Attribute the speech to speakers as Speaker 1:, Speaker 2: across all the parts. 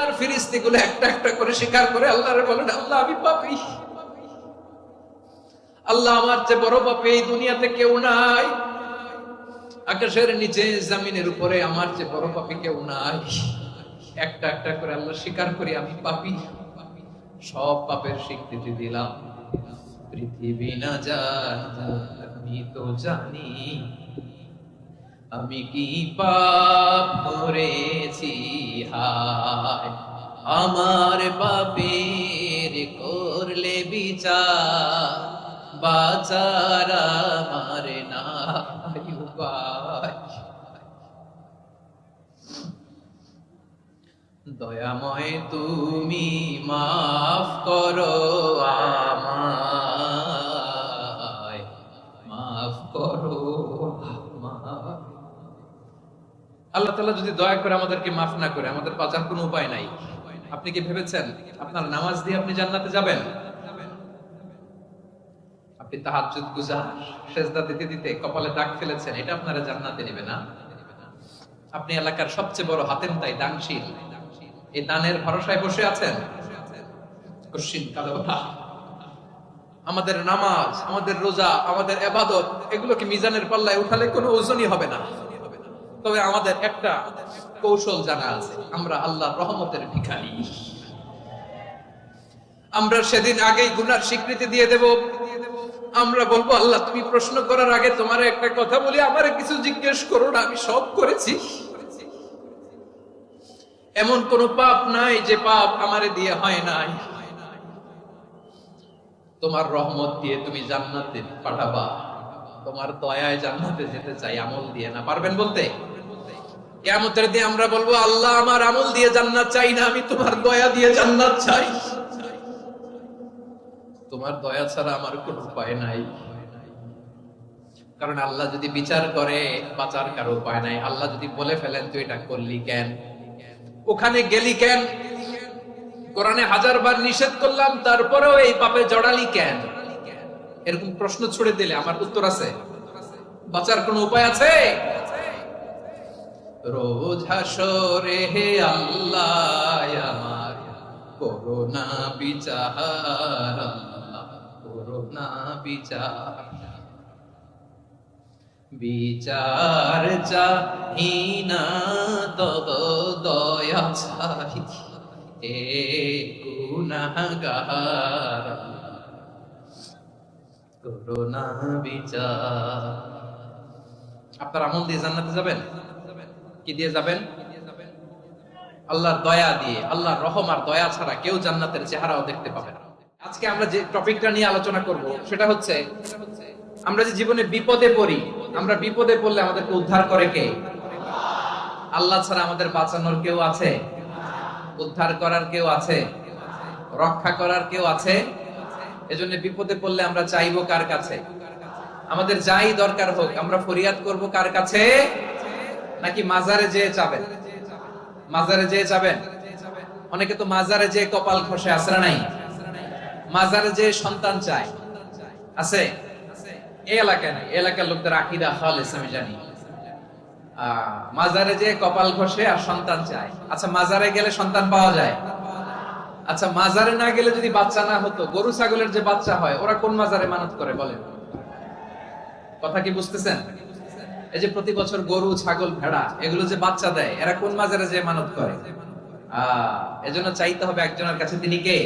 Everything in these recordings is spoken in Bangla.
Speaker 1: আর ফেরেশতাগুলো একটা একটা করে স্বীকার করে আল্লাহরে বলেন, আল্লাহ আমি পাপী, আল্লাহ আমার চেয়ে বড় পাপী এই দুনিয়াতে কেউ নাই, আকাশের নিচে জমিনের উপরে আমার চেয়ে বড় পাপী কেউ নাই। একটা একটা করে আল্লাহ স্বীকার করি আমি পাপী, সব পাপের স্বীকৃতি দিলাম। পৃথিবী না জানুক আমি তো জানি, আমি কি পাপ করেছি, হায় আমার পাপের করলে বিচার, বাঁচার আমার নাই উপায়। দয়াময় তুমি মাফ করো আমায়, মাফ করো আমায়। আল্লাহ তাআলা যদি দয়া করে আমাদেরকে মাফ না করে, আমাদের বাঁচার কোনো উপায় নাই। আপনি কি ভেবেছেন আপনার নামাজ দিয়ে আপনি জান্নাতে যাবেন? আপনি তাহাজ্জুদ গুজার, সেজদা দিতে দিতে কপালে দাগ ফেলেছেন, এটা আপনারা জান্নাতে নেবে না। আপনি এলাকার সবচেয়ে বড় হাতেম তাই দানশীল, এই দানের ভরসায় বসে আছেন, কশিন কালে ওঠা। আমাদের নামাজ, আমাদের রোজা, আমাদের ইবাদত, এগুলোকে মিজানের পাল্লায় উঠালে কোনো ওজনই হবে না। তবে আমাদের একটা কৌশল জানা আছে, আমরা আল্লাহর রহমতের ভিখারি। আমরা সেদিন আগেই গুনার স্বীকৃতি দিয়ে দেব। আমরা বলবো, আল্লাহ তুমি প্রশ্ন করার আগে তোমার একটা কথা বলি, আমারে কিছু জিজ্ঞেস করো না, আমি সব করেছি। এমন কোন পাপ নাই যে পাপ আমারে দিয়ে হয় নাই। তোমার রহমত দিয়ে তুমি জান্নাতে পাঠাবা, তোমার দয়ায় জান্নাতে যেতে চাই, আমল দিয়ে না। পারবেন বলতে? কিয়ামতের দিন আমরা বলবো, আল্লাহ আমার আমল দিয়ে জান্নাত চাই না, আমি তোমার দয়া দিয়ে জান্নাত চাই। তোমার দয়া ছাড়া আমার কোনো উপায় নাই। কারণ আল্লাহ যদি বিচার করে, বাঁচার কারো উপায় নাই। আল্লাহ যদি বলে ফেলেন তুই এটা করলি কেন, ওখানে গেলি কেন, কোরআনে 1000 বার নিষেধ করলাম তারপরেও এই পাপে জড়ালি কেন, এরকম প্রশ্ন ছুড়ে দিলে আমার উত্তর আছে? বাঁচার কোনো উপায় আছে? রোজ হাসরে হে আল্লাহ আমার করোনা বিচার, আল্লাহ করোনা বিচার, বিচার চাহি না তব দয়া চাহি, এ গুনাহগার করোনা বিচার। আপনার আমল দিয়ে জান্নাতে যাবেন? কি দিয়ে যাবেন? আল্লাহর দয়া দিয়ে। আল্লাহর রহম আর দয়া ছাড়া কেউ জান্নাতের চেহারাও দেখতে পাবে না। আজকে আমরা যে টপিকটা নিয়ে আলোচনা করব সেটা হচ্ছে, আমরা যে জীবনে বিপদে পড়ি, আমরা বিপদে পড়লে আমাদেরকে উদ্ধার করে কে? আল্লাহ ছাড়া আমাদের বাঁচানোর কেউ আছে? উদ্ধার করার কেউ আছে? রক্ষা করার কেউ আছে? এজন্য বিপদে পড়লে আমরা চাইবো কার কাছে? আমাদের যাই দরকার হোক আমরা ফরিয়াদ করব কার কাছে? নাকি মাজারে যেয়ে চাবেন? মাজারে যেয়ে চাবেন? অনেকে তো মাজারে যেয়ে কপাল খসে, আছে না নাই? মাজারে যেয়ে সন্তান চায়, আছে? এই এলাকায় নাই, এলাকার লোকদের আকীদা খালেস আমি জানি। মাজারে যেয়ে কপাল খসে আর সন্তান চায়। আচ্ছা, মাজারে গেলে সন্তান পাওয়া যায়? আচ্ছা, মাজারে না গেলে যদি বাচ্চা না হতো, গরু ছাগলের যে বাচ্চা হয় ওরা কোন মাজারে মানত করে বলেন? কথা কি বুঝতেছেন? এই যে প্রতি বছর গরু ছাগল ভেড়া এগুলো যে বাচ্চা দেয়, এরা কোন মাজারে যে মানত করে? এজন্য চাইতে হবে একজনের কাছে, তিনি কে?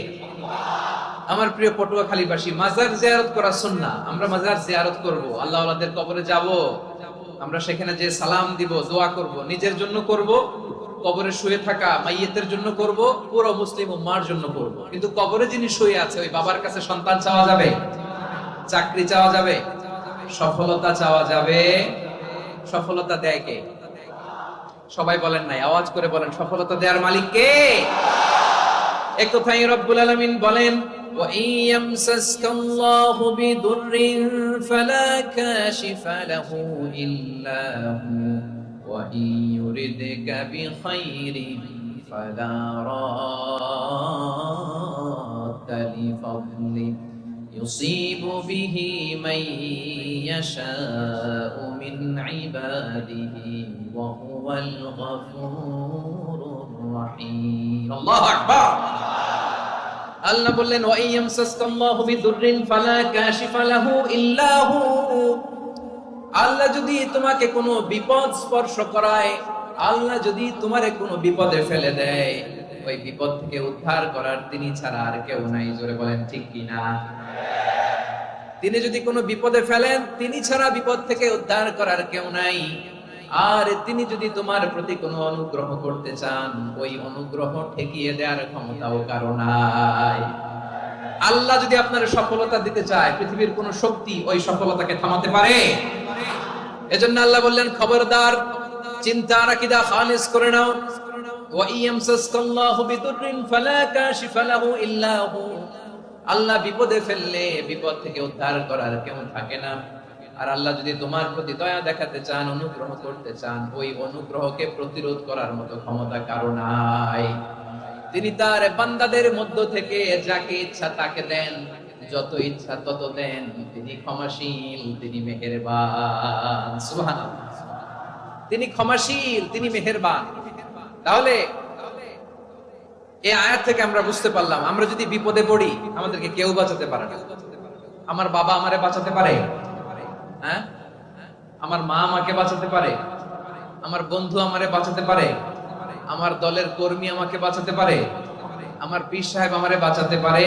Speaker 1: আমার প্রিয় পটুয়াখালীবাসী, মাজার জিয়ারত করা সুন্নাহ। আমরা মাজার জিয়ারত করব, আল্লাহ ওয়ালাদের কবরে যাব, আমরা সেখানে যে সালাম দিব, দোয়া করব, নিজের জন্য করব, কবরে শুয়ে থাকা মাইয়েতের জন্য করব, পুরো মুসলিম উম্মার জন্য করব। কিন্তু কবরে যিনি শুয়ে আছে ওই বাবার কাছে সন্তান চাওয়া যাবে? চাকরি চাওয়া যাবে? সফলতা চাওয়া যাবে? সফলতা দেয় কে? সবাই বলেন নাই, আওয়াজ করে বলেন, সফলতা দেওয়ার মালিক কে? এক কথাই রব্বুল আলামিন বলেন, ওয়া ইয়ামসাসকাল্লাহু বিদুররিন ফালা কাশিফা লাহু ইল্লা হু ওয়া ইয়ুরিদকা বিখাইরিন ফালা রাদ্দা লিফাদলি ইউসিবু বিহি মান ইয়াশাউ মিন ইবাদিহি ওয়া হুয়াল গফুরুর রাহিম। আল্লাহু আকবার। আল্লাহ বললেন ওয়া ইয়ামসাসকাল্লাহু বিদুররিন ফালা কাশিফা লাহু ইল্লা হু। আল্লাহ যদি তোমাকে কোনো বিপদ স্পর্শ করায়, আল্লাহ যদি তোমারে কোনো বিপদে ফেলে দেয়, ওই বিপদ থেকে উদ্ধার করার তিনি ছাড়া আর কেউ নাই। জোরে বলেন ঠিক কি না? তিনি যদি কোনো বিপদে ফেলেন, তিনি ছাড়া বিপদ থেকে উদ্ধার করার কেউ নাই। আর তিনি যদি তোমার প্রতি কোনো অনুগ্রহ করতে চান, ওই অনুগ্রহ ঠেকিয়ে দেওয়ার ক্ষমতাও কারো নাই। আল্লাহ যদি আপনার সফলতা দিতে চায়, পৃথিবীর কোন শক্তি ওই সফলতাকে থামাতে পারে? এজন্য আল্লাহ বললেন, খবরদার, চিন্তার আকীদা খালিস করে নাও। ওয়া ইয়ামসাসকাল্লাহু বিদুররিন ফালা কাশিফা লাহু ইল্লা হু। আল্লাহ বিপদে ফেললে বিপদ থেকে উদ্ধার করার কেউ থাকে না। আর আল্লাহ যদি তোমার প্রতি দয়া দেখাতে চান, অনুগ্রহ করতে চান, ওই অনুগ্রহকে প্রতিরোধ করার মতো ক্ষমতা কারো নাই। তিনি তার বান্দাদের মধ্য থেকে যাকে ইচ্ছা তাকে দেন, যত ইচ্ছা তত দেন। তিনি ক্ষমাশীল, তিনি মেহেরবান। সুবহানাল্লাহ। তিনি ক্ষমাশীল, তিনি মেহেরবান। তাহলে এই আয়াত থেকে আমরা বুঝতে পারলাম, আমরা যদি বিপদে পড়ি, আমাদেরকে কেউ বাঁচাতে পারে না। আমার বাবা আমারে বাঁচাতে পারে? হ্যাঁ? আমার মা আমাকে বাঁচাতে পারে? আমার বন্ধু আমারে বাঁচাতে পারে? আমার দলের কর্মী আমাকে বাঁচাতে পারে? আমার পীর সাহেব আমারে বাঁচাতে পারে?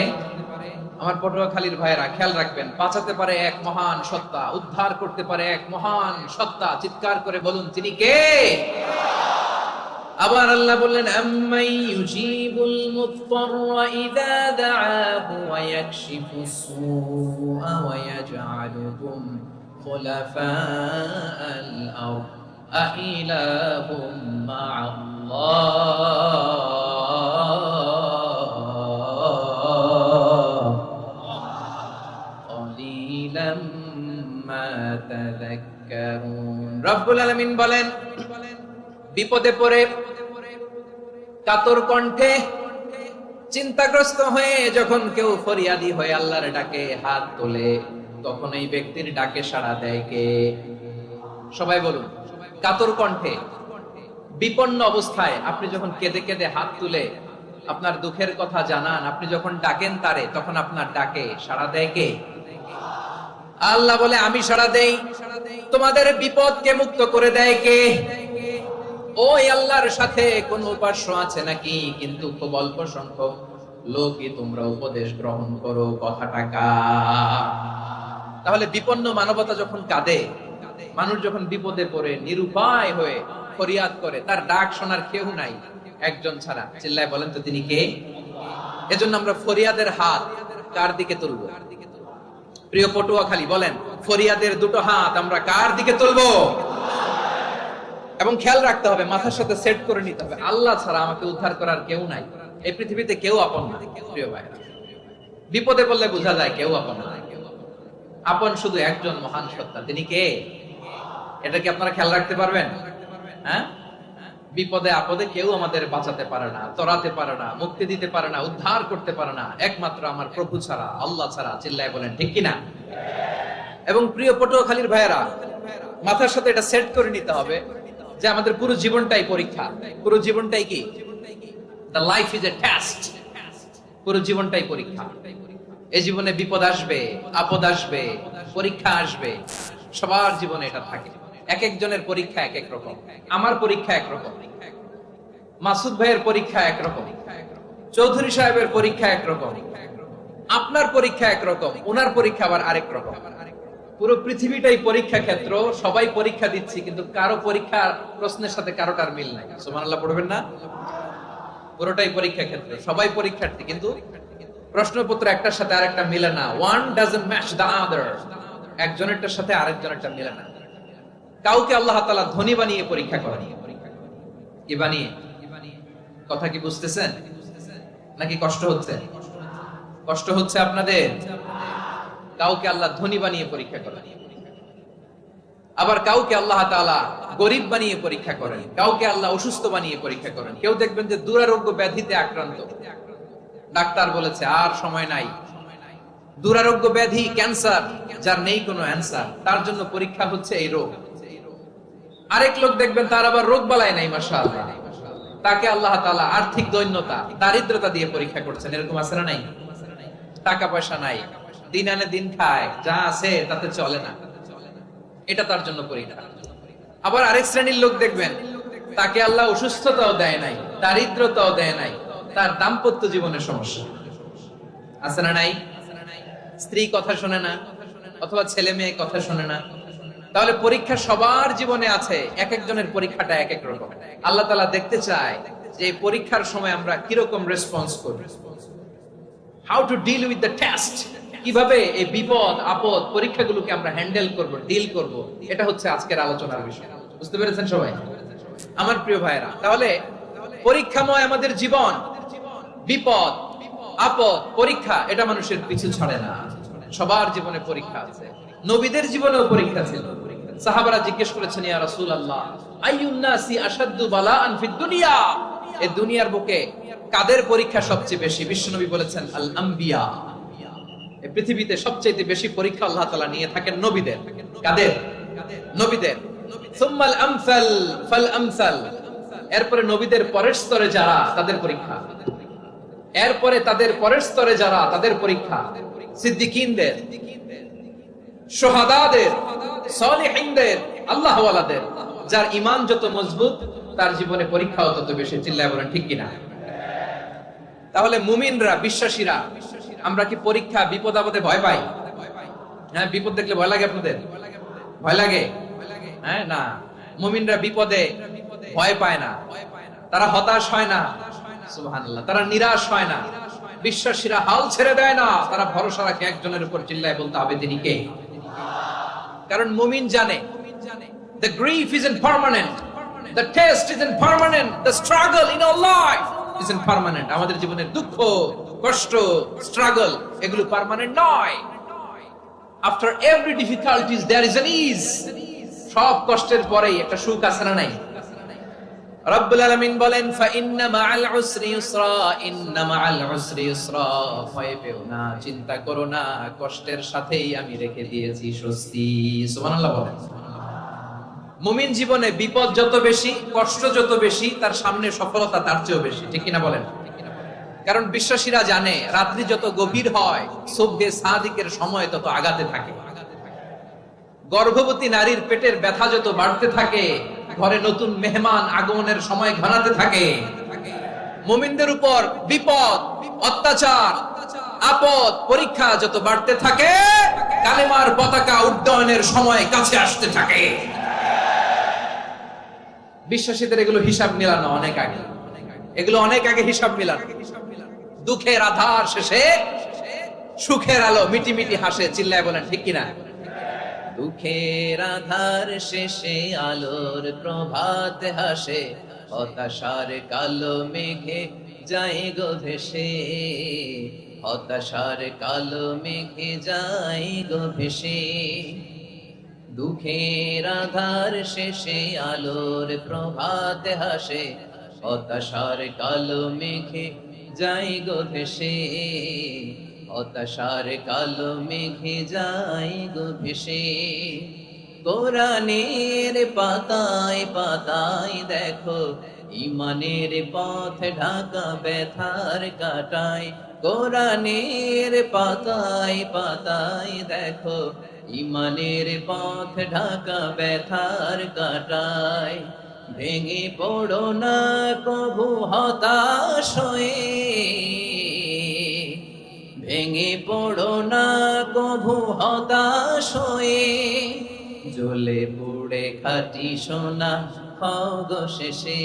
Speaker 1: আমার পটুয়াখালীর ভাইয়েরা খেয়াল রাখবেন, বাঁচাতে পারে এক মহান সত্তা, উদ্ধার করতে পারে এক মহান সত্তা। চিৎকার করে বলুন, তিনি কে? আবার আল্লাহ বললেন, আম্মাই ইউজিবুল মুত্তাররা ইযা দাআহু ওয়া ইয়াকশিফুস সুআ ওয়া ইয়াজআলুকুম খুলাফাআল আরদ আইলাহুম মা'আল্লাহ ক্বালিলাম মা তাযাক্কারুন। রব্বুল আলামিন বলেন, বিপদে পড়ে কাতর কণ্ঠে চিন্তাগ্রস্ত হয়ে যখন কেউ ফরিয়াদি হয়ে আল্লাহর ডাকে হাত তোলে, তখন এই ব্যক্তির ডাকে সাড়া দেয় কে? সবাই বলুন। কাতর কণ্ঠে, বিপন্ন অবস্থায় আপনি যখন কেঁদে কেঁদে হাত তুলে আপনার দুঃখের কথা জানান, আপনি যখন ডাকেন তারে, তখন আপনার ডাকে সাড়া দেয় কে? আল্লাহ বলে, আমি সাড়া দেই। তোমাদের বিপদকে মুক্ত করে দেয় কে? ওই আল্লাহর সাথে কোন উপাস্য আছে নাকি? কিন্তু খুব অল্প সংখ্যক লোকই তোমরা উপদেশ গ্রহণ করো। কথাটা কার? তাহলে বিপন্ন মানবতা যখন কাঁদে, মানুষ যখন বিপদে পড়ে নিরুপায় হয়ে ফরিয়াদ করে, তার ডাক শোনার কেউ নাই একজন ছাড়া। চিল্লায় বলেন তো, তিনি কে? এজন্য আমরা ফরিয়াদের হাত কার দিকে তুলবো? প্রিয় পটুয়াখালী, বলেন, ফরিয়াদের দুটো হাত আমরা কার দিকে তুলবো? এবং খেয়াল রাখতে হবে, মাথার সাথে সেট করে নিতে হবে, আল্লাহ ছাড়া আমাকে উদ্ধার করার কেউ নাই। এই পৃথিবীতে কেউ আপন না। প্রিয় ভাইরা, বিপদে পড়লে বোঝা যায় কেউ আপন না। আপন শুধু একজন মহান সত্তা। তিনি কে? এটা কি আপনারা খেয়াল রাখতে পারবেন? হ্যাঁ, বিপদে আপদে কেউ আমাদের বাঁচাতে পারে না, তরাতে পারে না, মুক্তি দিতে পারে না, উদ্ধার করতে পারে না, একমাত্র আমার প্রভু ছাড়া, আল্লাহ ছাড়া। চিল্লায় বলেন ঠিক কিনা? এবং প্রিয় পটুয়াখালীর ভাইয়েরা, মাথার সাথে এটা সেট করে নিতে হবে যে আমাদের পুরো জীবনটাই পরীক্ষা। পুরো জীবনটাই কি? The life is a test. পুরো জীবনটাই পরীক্ষা। এই জীবনে বিপদ আসবে, আপদ আসবে, পরীক্ষা আসবে। সবার জীবনে এটা থাকে। এক একজনের পরীক্ষা এক এক রকম। আমার পরীক্ষা এক রকম, মাসুদ ভাইয়ের পরীক্ষা এক রকম, চৌধুরী সাহেবের পরীক্ষা এক রকম, আপনার পরীক্ষা এক রকম, ওনার পরীক্ষা আবার আরেক রকম। পুরো পৃথিবীটাই পরীক্ষা ক্ষেত্র। সবাই পরীক্ষা দিচ্ছি, কিন্তু কারো পরীক্ষা প্রশ্নের সাথে কারোটার মিল নাই। সুবহানাল্লাহ পড়বেন না? পুরোটাই পরীক্ষা ক্ষেত্র, সবাই পরীক্ষার্থী, কিন্তু প্রশ্নপত্র একটার সাথে আরেকটা মিলে না। One doesn't match the other. একজনেরটার সাথে আরেকজনেরটা মিলে না। কাউকে আল্লাহ তাআলা ধনী বানিয়ে পরীক্ষা করেন। কি বানিয়ে? কথা কি বুঝতেছেন নাকি কষ্ট হচ্ছে? কষ্ট হচ্ছে আপনাদের? কাউকে আল্লাহ ধনী বানিয়ে পরীক্ষা করেন, আবার কাউকে আল্লাহ তাআলা গরিব বানিয়ে পরীক্ষা করেন, কাউকে আল্লাহ অসুস্থ বানিয়ে পরীক্ষা করেন। কেউ দেখবেন যে দুরারোগ্য ব্যাধিতে আক্রান্ত, ডাক্তার বলেছে আর সময় নাই। দুরারোগ্য ব্যাধি, ক্যান্সার, যার নেই কোনো অ্যান্সার, তার জন্য পরীক্ষা হচ্ছে এই রোগ। আরেক লোক দেখবেন তার আবার রোগ বালাই নাই, মাশাআল্লাহ, তাকে আল্লাহ তাআলা আর্থিক দৈন্যতা, দারিদ্রতা দিয়ে পরীক্ষা করছেন। এরকম আছে না নাই? টাকা পয়সা নাই, দিন আনে দিন খায়, যা আছে তাতে চলে না, এটা তার জন্য পরীক্ষা। আবার আরেক শ্রেণীর লোক দেখবেন, তাকে আল্লাহ অসুস্থতাও দেয় নাই, দারিদ্রতাও দেয় নাই, তার দাম্পত্য জীবনের সমস্যা আছে না নাই? স্ত্রী কথা শোনে না, অথবা ছেলে মেয়ে কথা শোনে না। তাহলে পরীক্ষা সবার জীবনে আছে, এক একজনের পরীক্ষাটা এক এক রকম। আল্লাহ তাআলা দেখতে চায় যে এই পরীক্ষার সময় আমরা কিরকম রেসপন্স করি, how to deal with the test, কিভাবে এই বিপদ আপদ পরীক্ষাগুলোকে আমরা হ্যান্ডেল করব, ডিল করব। এটা হচ্ছে আজকের আলোচনার বিষয়। বুঝতে পেরেছেন সবাই? আমার প্রিয় ভাইরা, তাহলে পরীক্ষাময় আমাদের জীবন, বিপদ আপদ পরীক্ষা, এটা মানুষের পিছু ছাড়ে না। সবার জীবনে পরীক্ষা আছে, নবীদের জীবনেও পরীক্ষা ছিল। সাহাবারা জিজ্ঞেস করেছেন, ইয়া রাসূলুল্লাহ, আইয়ুন নাসি আশাদ্দু বালাআন ফিদ দুনিয়া, এই দুনিয়ার বুকে কাদের পরীক্ষা সবচেয়ে বেশি? বিশ্বনবী বলেছেন, আল আম্বিয়া, এই পৃথিবীতে সবচেয়ে বেশি পরীক্ষা আল্লাহ তাআলা নিয়ে থাকেন নবীদের। কাদের? নবীদের। সুম্মাল আমসাল ফাল আমসাল, এরপরে নবীদের পরের স্তরে যারা, তাদের পরীক্ষা। এরপরে তাদের পরের স্তরে যারা, তাদের পরীক্ষা। সিদ্দিকীনদের, শুহাদাদের, সালিহিনদের, আল্লাহওয়ালাদের। যার ঈমান যত মজবুত, তার জীবনে পরীক্ষাও তত বেশি। চিল্লায় বলেন ঠিক কিনা? তাহলে মুমিনরা, বিশ্বাসীরা, আমরা কি পরীক্ষা বিপদ আপদে ভয় পাই? হ্যাঁ, বিপদ দেখলে ভয় লাগে আপনাদের? ভয় লাগে? হ্যাঁ, না, মুমিনরা বিপদে ভয় পায় না, তারা হতাশ হয় না, সুবহানাল্লাহ, তারা নিরাশ হয় না। বিশ্বাসীরা হাল ছেড়ে দেয় না, তারা ভরসা রাখে একজনের উপর। চিল্লায় বলতে হবে তিনি কে? কারণ মুমিন জানে the grief isn't permanent, the test isn't permanent, the struggle in our life isn't permanent. আমাদের জীবনের দুঃখ, কষ্ট, স্ট্রাগল, এগুলো পার্মানেন্ট নয়। after every difficulties there is an ease. সব কষ্টের পরেই একটা সুখ আছে না নাই? রব্বুল আলামিন বলেন, ফা ইন্না মাআল উসরি ইউসরা, ইন্না মাআল উসরি ইউসরা, ভয় পেও না, চিন্তা করো না, কষ্টের সাথেই আমি রেখে দিয়েছি স্বস্তি। সুবহানাল্লাহ বলেন। মুমিন জীবনে বিপদ যত বেশি, কষ্ট যত বেশি, তার সামনে সফলতা তার চেয়েও বেশি। ঠিক কিনা বলেন? কারণ বিশ্বাসীরা জানে, রাত্রি যত গভীর হয়, সুবহে সাদিকের সময় তত আগাতে থাকে। গর্ভবতী নারীর পেটের ব্যথা যত বাড়তে থাকে, ঘরে নতুন মেহমান আগমনের সময় ঘনাতে থাকে। মুমিনদের উপর বিপদ, অত্যাচার, আপদ, পরীক্ষা যত বাড়তে থাকে, কালেমার পতাকা উড্ডয়নের সময় কাছে আসতে থাকে। বিশ্বাসীদের এগুলো হিসাব মিলানো অনেক আগে, এগুলো অনেক আগে হিসাব মিলানো। দুঃখের আধার শেষে সুখের আলো মিটি মিটি হাসে। চিল্লায় বলেন ঠিক কিনা? দুঃখের আধার শেষে আলোর প্রভাত হাসে, হতাশার কালো মেঘে যায় গো ভেসে, হতাশার কালো মেঘে যায় গো ভেসে। দুঃখের আধার শেষে আলোর প্রভাত হাসে, হতাশার কালো মেঘে যায় গো ভেসে, হতাশার কালো মেঘে যায় গো ভেসে। কোরআনের পাতায় পাতায় দেখো, ঈমানের পথ ঢাকা ব্যথার কাটায়। কোরআনের পাতায় পাতায় দেখো, ঈমানের পথ ঢাকা ব্যথার কাটায়। ভেঙে পড়ো না প্রভু হতাশ হয়ে, ভেঙে পড়ো না প্রভু হতাশ হয়ে। জ্বলে পুড়ে খাঁটি সোনা হও গো শেষে,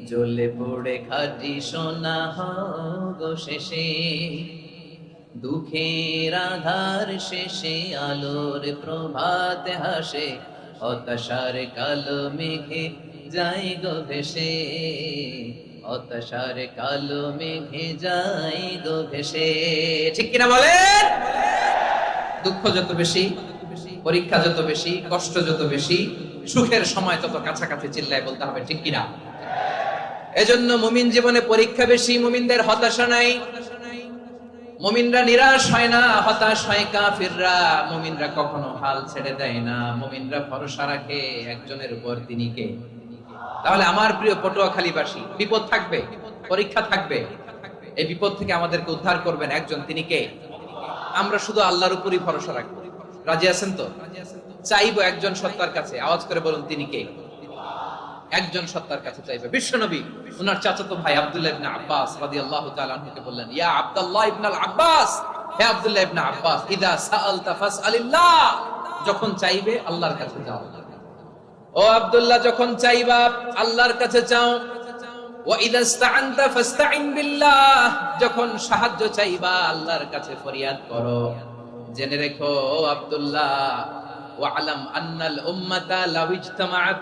Speaker 1: জ্বলে পুড়ে খাঁটি সোনা হও গো শেষে। দুঃখের আধার শেষে আলোর প্রভাত হাসে, হতাশার কালো মেঘে যায় গো ভেসে, হতাশার কালো মেঘে যায় গো ভেসে। ঠিক কিনা বলেন? দুঃখ যত বেশি, পরীক্ষা যত বেশি, কষ্ট যত বেশি, সুখের সময় তত কাছাকাছি। চিল্লায় বলতে হবে ঠিক কিনা? এজন্য মুমিন জীবনে পরীক্ষা বেশি, মুমিনদের হতাশা নাই। মুমিনরা নিরাশ হয় না, হতাশ হয় কাফিররা। মুমিনরা কখনো হাল ছেড়ে দেয় না, মুমিনরা ভরসা রাখে একজনের উপর, তিনি কে? তাহলে আমার প্রিয় পটুয়াখালীবাসী, বিপদ থাকবে, পরীক্ষা থাকবে, এই বিপদ থেকে আমাদেরকে উদ্ধার করবেন একজন, তিনি কে? আমরা শুধু আল্লাহর উপরই ভরসা রাখবো। রাজি আছেন তো? চাইবো একজন সত্তার কাছে, আওয়াজ করে বলুন তিনি কে? একজন সত্তার কাছে চাইবে। বিশ্বনবী ওনার চাচাতো ভাই আব্দুল্লাহ ইবনে আব্বাস রাদিয়াল্লাহু তাআলা আনহুকে বললেন, ইয়া আব্দুল্লাহ ইবনে আব্বাস, হে আব্দুল্লাহ ইবনে আব্বাস, ইদা সাআলতা ফাসআলিল্লাহ, যখন চাইবে আল্লাহর কাছে যাও। ও আব্দুল্লাহ, যখন চাইবা আল্লাহর কাছে চাও। ওয়া ইদা ইসতাআনতা ফাসতাইন বিল্লাহ, যখন সাহায্য চাইবা আল্লাহর কাছে ফরিয়াদ করো। জেনে রেখো ও আব্দুল্লাহ, ওয়া আলাম আন্নাল উম্মাতা লাউ ইজতামাআত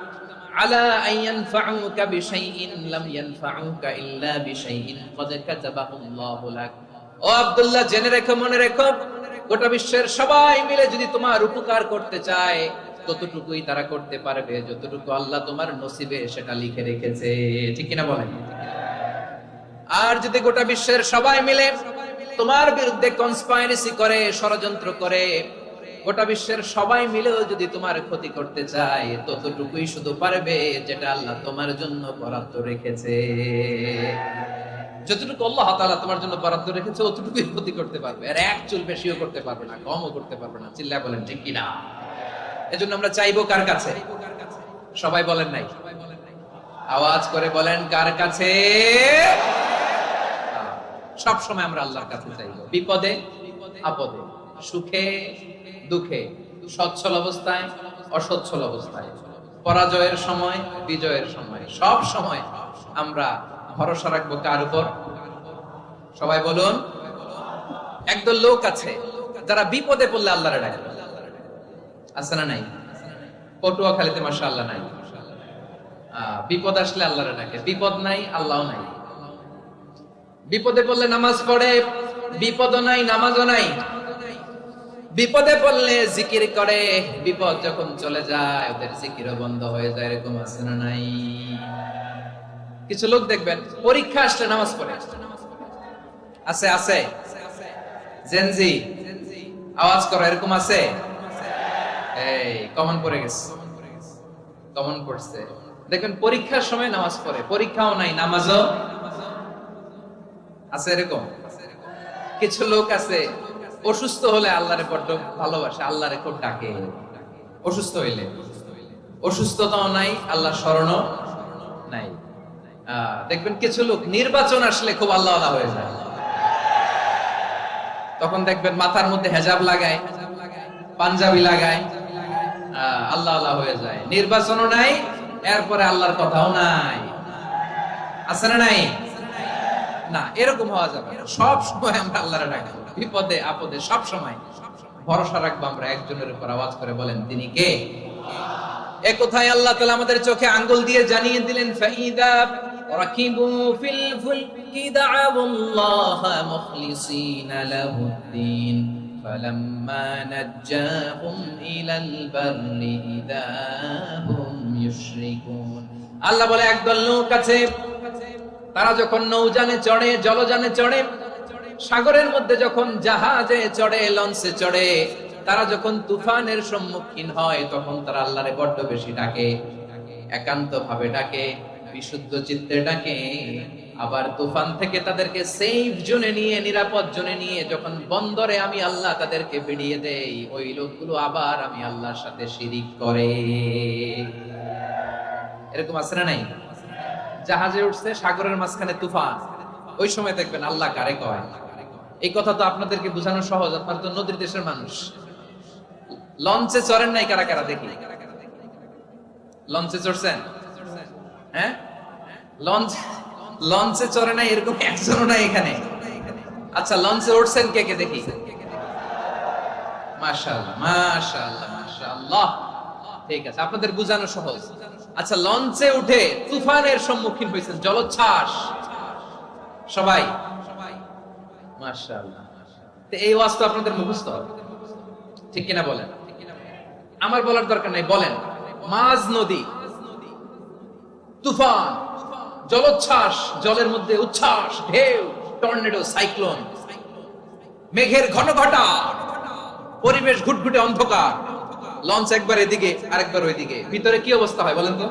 Speaker 1: আলা আন ইয়ানফাউকা বিশাইইন লাম ইয়ানফাউকা ইল্লা বিশাইইন ক্বাদ কাতাবাহু আল্লাহু লাক। ও আব্দুল্লাহ, জেনে রেখো, মনে রেখো, গোটা বিশ্বের সবাই মিলে যদি তোমার উপকার করতে চায় ততটুকুই তারা করতে পারবে যতটুকু আল্লাহ তোমার নসিবে সেটা লিখে রেখেছে। ঠিক কিনা বলেন? আর যদি গোটা বিশ্বের সবাই মিলে তোমার বিরুদ্ধে কনস্পাইরেসি করে, ষড়যন্ত্র করে, গোটা বিশ্বের সবাই মিলেও যদি তোমার ক্ষতি করতে চায় ততটুকুই শুধু পারবে যেটা আল্লাহ তোমার জন্য বরাদ্দ রেখেছে। যতটুকু আল্লাহ তাআলা তোমার জন্য বরাদ্দ রেখেছে অতটুকুই ক্ষতি করতে পারবে, আর এক চুল বেশিও করতে পারবে না, কমও করতে পারবে না। চিল্লায় বলেন ঠিক কিনা? এজন্য আমরা চাইবো কার কাছে? সবাই বলেন নাই, আওয়াজ করে বলেন কার কাছে? সব সময় আমরা আল্লাহর কাছে চাইবো, বিপদে আপদে, সুখে দুঃখে, সচ্ছল অবস্থায় অসচ্ছল অবস্থায়, পরাজয়ের সময় বিজয়ের সময়, সব সময় আমরা ভরসা রাখবো কার উপর? সবাই বলুন। একদল লোক আছে যারা বিপদে পড়লে আল্লাহরে ডাকে। আছে না নাই? পটুয়াখালীতে মাশাআল্লাহ নাই। বিপদ আসলে আল্লাহরে ডাকে, বিপদ নাই আল্লাহও নাই। বিপদে পড়লে নামাজ পড়ে, বিপদও নাই নামাজও নাই। বিপদে পড়লে জিকির করে, বিপদ যখন চলে যায় ওদের জিকিরও বন্ধ হয়ে যায়। এরকম আছে না নাই? কিছু লোক দেখবেন পরীক্ষা আসলে নামাজ পড়ে। আছে আছে? জেনজি আওয়াজ করো, এরকম আছে? এই কমন পড়ে গেছে, কমন পড়ছে। দেখবেন পরীক্ষার সময় নামাজ পড়ে, পরীক্ষাও নাই নামাজও আছে। এরকম কিছু লোক আছে অসুস্থ হলে আল্লাহরে বড্ড ভালোবাসে, আল্লাহরে খুব ডাকে। অসুস্থ হইলে, অসুস্থতাও নাই, আল্লাহ স্মরণও নাই। দেখবেন কিছু লোক নির্বাচন আসলে খুব আল্লাহওয়ালা হয়ে যায়। তখন দেখবেন মাথার মধ্যে হেজাব লাগায়, পাঞ্জাবি লাগায়, আল্লাহওয়ালা হয়ে যায়। নির্বাচনও নাই, এরপরে আল্লাহর কথাও নাই। আছে না নাই? না, এরকম হওয়া যাবে না। সব সময় আমরা আল্লাহরে ডাকবো, বিপদে আপদে সব সময় ভরসা রাখবো আমরা একজনের উপর। আওয়াজ করে বলেন তিনি কে? এ কথাই আল্লাহ তাআলা আমাদের চোখে আঙ্গুল দিয়ে জানিয়ে দিলেন, ফাইদা রাকিবু ফিল ফুলকি দা'আউল্লাহা মুখলিসিনা লাহুদ্দিন ফালাম্মা নাজ্জাহুম ইলাল বাররি ইযা হুম ইউশরিকুন। আল্লাহ বলে একদল লোক আছে, তারা যখন নৌযানে চড়ে, জলযানে চড়ে, সাগরের মধ্যে যখন জাহাজে চড়ে, লঞ্চে চড়ে, তারা যখন তুফানের সম্মুখীন হয় তখন তারা আল্লাহরে বড্ড বেশি ডাকে, একান্ত ভাবে ডাকে, বিশুদ্ধ চিত্তে ডাকে। আবার তুফান থেকে তাদেরকে সেফ জোনে নিয়ে, নিরাপদ জোনে নিয়ে যখন বন্দরে আমি আল্লাহ তাদেরকে ফিরিয়ে দেই, ওই লোকগুলো আবার আমি আল্লাহর সাথে শিরিক করে। এরকম আছে না নাই? জাহাজে উঠছে, সাগরের মাঝখানে তুফান, ওই সময় দেখবেন আল্লাহ কারে কয়। এই কথা তো আপনাদেরকে বোঝানো সহজ, আপনারা তো নদীর দেশের মানুষ। লঞ্চে চড়েন নাই কারা কারা? দেখি, লঞ্চে চড়ছেন? হ্যাঁ, লঞ্চে চড়ে নাই এরকম একজনও নাই এখানে। আচ্ছা, লঞ্চে উঠছেন কে কে? দেখি। মাশাআল্লাহ মাশাআল্লাহ মাশাআল্লাহ, ঠিক আছে, আপনাদের বোঝানো সহজ। আচ্ছা, লঞ্চে উঠে তুফানের সম্মুখীন হয়েছেন, জলোচ্ছ্বাস, সবাই? মাশাআল্লাহ। তো এই ওয়াজ তো আপনাদের মুখস্থ, ঠিক কিনা বলেন? আমার বলার দরকার নাই, বলেন। মাঝ নদী, তুফান, জলোচ্ছ্বাস, জলের মধ্যে উচ্ছ্বাস, ঢেউ, টর্নেডো, সাইক্লোন, মেঘের ঘন ঘটা, পরিবেশ ঘুটঘুটে অন্ধকার, লঞ্চ একবার এদিকে আরেকবার ওইদিকে, ভিতরে কি অবস্থা হয় বলেন তো?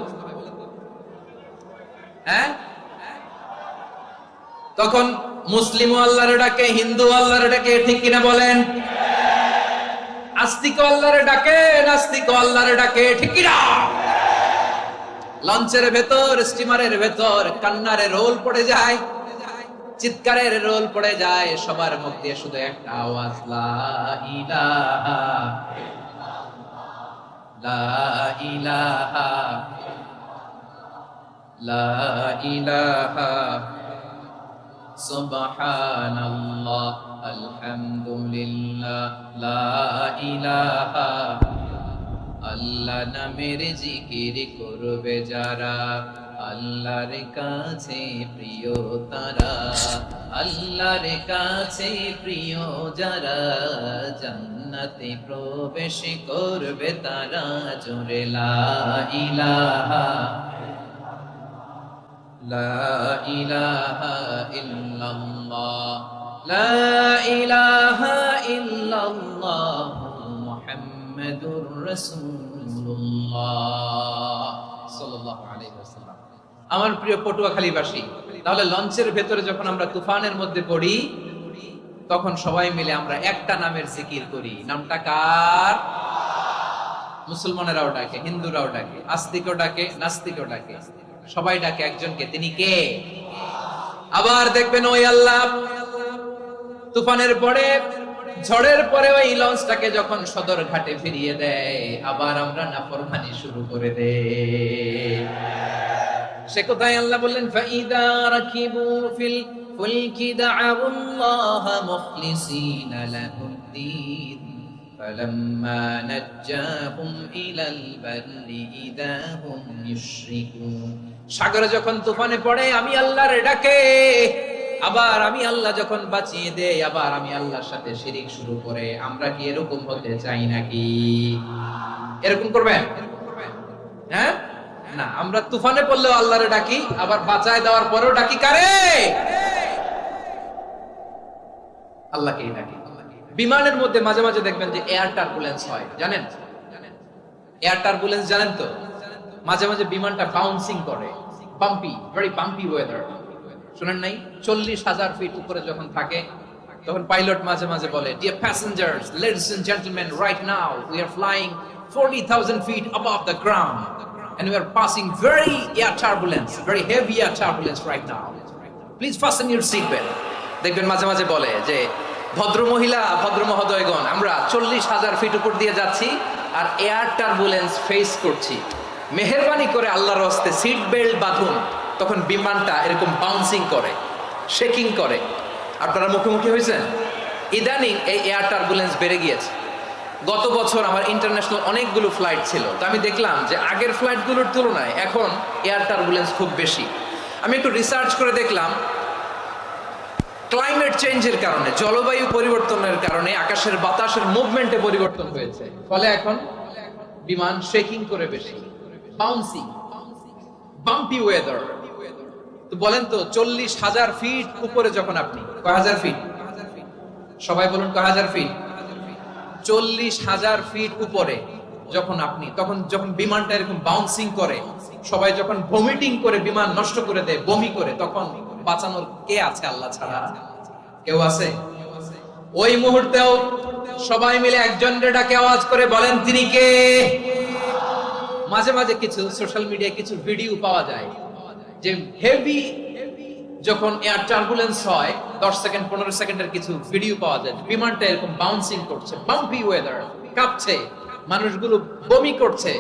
Speaker 1: হ্যাঁ, তখন মুসলিম আল্লাহর ডাকে, হিন্দু আল্লাহর ডাকে, ঠিক কিনা বলেন? আস্তিক আল্লাহর ডাকে, নাস্তিক আল্লাহর ডাকে, ঠিক কিনা? লঞ্চের ভেতর, স্টিমারের ভেতর কান্নারে রোল পড়ে যায়, চিৎকারের রোল পড়ে যায়, সবার মুখ দিয়ে শুধু একটা আওয়াজ, লা ইলাহা লা ইলাহা লা ইলাহা সুবহানাল্লাহ আলহামদুলিল্লাহ লা ইলাহা। আল্লাহ নামের জিকির করবে যারা, আল্লাহর কাছে প্রিয় তারা, আল্লাহর কাছে প্রিয় যারা, জান্নাতে প্রবেশ করবে তারা। জোরে লা ইলাহা লা ইলাহা ইল্লাল্লাহ লা ইলাহা ইল্লাল্লাহ মুহাম্মাদুর রাসূলুল্লাহ সাল্লাল্লাহু আলাইহি ওয়াসাল্লাম। আমার প্রিয় পটুয়াখালীবাসী, তাহলে লঞ্চের ভেতরে যখন আমরা তুফানের মধ্যে পড়ি, তখন সবাই মিলে আমরা একটা নামের জিকির করি। নামটা কার? মুসলমানেরাও ডাকে, হিন্দুরাও ডাকে, আস্তিকও ডাকে, নাস্তিকও ডাকে, সবাই ডাকে একজনকে। তিনি কে? আবার দেখবেন ওই আল্লাহ তুফানের পরে, ঝড়ের পরে ওই লঞ্চটাকে যখন সদর ঘাটে ফিরিয়ে দেয়, আবার আমরা নাফরমানি শুরু করে দেই। সে কোথায়? আল্লাহ বললেন, ফাইদা রাকিবু ফিল ফুলকি দা'আউল্লাহ মুখলিসিনা লাহুদ্দিন ফালাম্মা নাজ্জাহুম ইলাল বাররি ইযা হুম ইউশরিকুন। সাগরে যখন তুফানে পড়ে আমি আল্লাহর ডাকে, আবার আমি আল্লাহ যখন বাঁচিয়ে দেই, আবার আমি আল্লাহর সাথে শিরিক শুরু করে। আমরা কি এরকম হতে চাই নাকি? এরকম করবেন? হ্যাঁ না, আমরা তুফানে পড়লেও আল্লাহরে ডাকি, আবার বাঁচায় দেওয়ার পরেও ডাকি কারে? আল্লাহকেই ডাকি। বিমানের মধ্যে মাঝে মাঝে দেখবেন যে এয়ার টার্বুলেন্স হয়, জানেন? এয়ার টার্বুলেন্স জানেন তো? মাঝে মাঝে বিমানটা বাউন্সিং করে, বাম্পি, ভেরি বাম্পি ওয়েদার। শুনেন নাই? 40,000 ফিট উপরে যখন থাকে, তখন পাইলট মাঝে মাঝে বলে, dear passengers, ladies and gentleman, right now we are flying 40,000 feet above the ground and we are passing very air turbulence, very heavy air turbulence right now. Please fasten your seat belt. দেখবেন মাঝে মাঝে বলে যে, ভদ্র মহিলা, ভদ্র মহোদয়গণ, আমরা 40,000 ফিট উপর দিয়ে যাচ্ছি আর এয়ার টার্বুলেন্স ফেস করছি, মেহেরবানি করে আল্লাহর হস্তে সিট বেল্ট বাঁধুন। তখন বিমানটা এরকম বাউন্সিং করে, শেকিং করে। আপনারা মুখোমুখি হয়েছেন? ইদানিং এই এয়ার টার্বুলেন্স বেড়ে গিয়েছে। গত বছর আমার ইন্টারন্যাশনাল অনেকগুলো ফ্লাইট ছিল, তো আমি দেখলাম যে আগের ফ্লাইটগুলোর তুলনায় এখন এয়ার টার্বুলেন্স খুব বেশি। আমি একটু রিসার্চ করে দেখলাম, ক্লাইমেট চেঞ্জের কারণে, জলবায়ু পরিবর্তনের কারণে আকাশের বাতাসের মুভমেন্টে পরিবর্তন হয়েছে, ফলে এখন বিমান শেকিং করে বেশি, বাউন্সিং, বাম্পি ওয়েদার। তো বলেন তো, 40,000 ফিট উপরে যখন আপনি, কয় হাজার ফিট? সবাই বলুন, কয় হাজার ফিট? 40,000 ফিট উপরে যখন আপনি, তখন যখন বিমানটা এরকম বাউন্সিং করে, সবাই যখন ভমিটিং করে বিমান নষ্ট করে দেয়, বমি করে, তখন বাঁচানোর কে আছে আল্লাহ ছাড়া? কেউ আছে? ওই মুহূর্তেও সবাই মিলে একজনের ডাকে আওয়াজ করে বলেন, তিনি কে? মাঝে মাঝে কিছু সোশ্যাল মিডিয়ায় কিছু ভিডিও পাওয়া যায় যে হেভি যখন এয়ার টার্বুলেন্স হয়, 10 সেকেন্ড 15 সেকেন্ডের কিছু ভিডিও পাওয়া যায়, বিমানটা এরকম বাউন্সিং করছে, বাম্পি ওয়েদার, কাঁপছে, মানুষগুলো বমি করছে,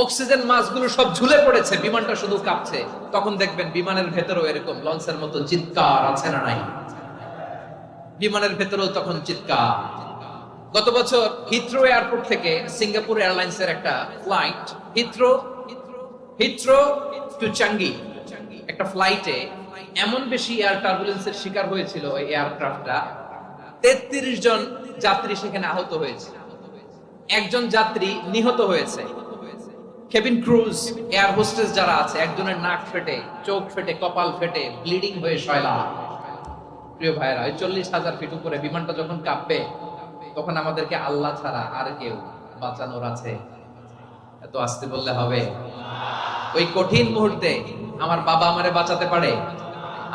Speaker 1: অক্সিজেন মাস্কগুলো সব ঝুলে পড়েছে, বিমানটা শুধু কাঁপছে। তখন দেখবেন বিমানের ভেতরেও এরকম লঞ্চের মতো চিৎকার আছে না নাই? বিমানের ভেতরেও তখন চিৎকার। গত বছর হিথ্রো এয়ারপোর্ট থেকে সিঙ্গাপুর এয়ারলাইন্সের একটা ফ্লাইট, হিথ্রো টু চাঙ্গি, একটা ফ্লাইটে এমন বেশি এয়ার টার্বুলেন্সের শিকার হয়েছিল ওই এয়ারক্রাফটটা, 33 জন যাত্রী সেখানে আহত হয়েছে, একজন যাত্রী নিহত হয়েছে। কেবিন ক্রুজ, এয়ার হোস্টেস যারা আছে, একজনের নাক ফেটে, চোখ ফেটে, কপাল ফেটে, ব্লিডিং হয়ে শয়লা। প্রিয় ভাইরা, 40,000 ফিট উপরে বিমানটা যখন কাঁপবে, তখন আমাদেরকে আল্লাহ ছাড়া আর কেউ বাঁচানোর আছে? এত আস্তে বললে হবে? ওই কঠিন মুহূর্তে আমার বাবা আমারে বাঁচাতে পারে,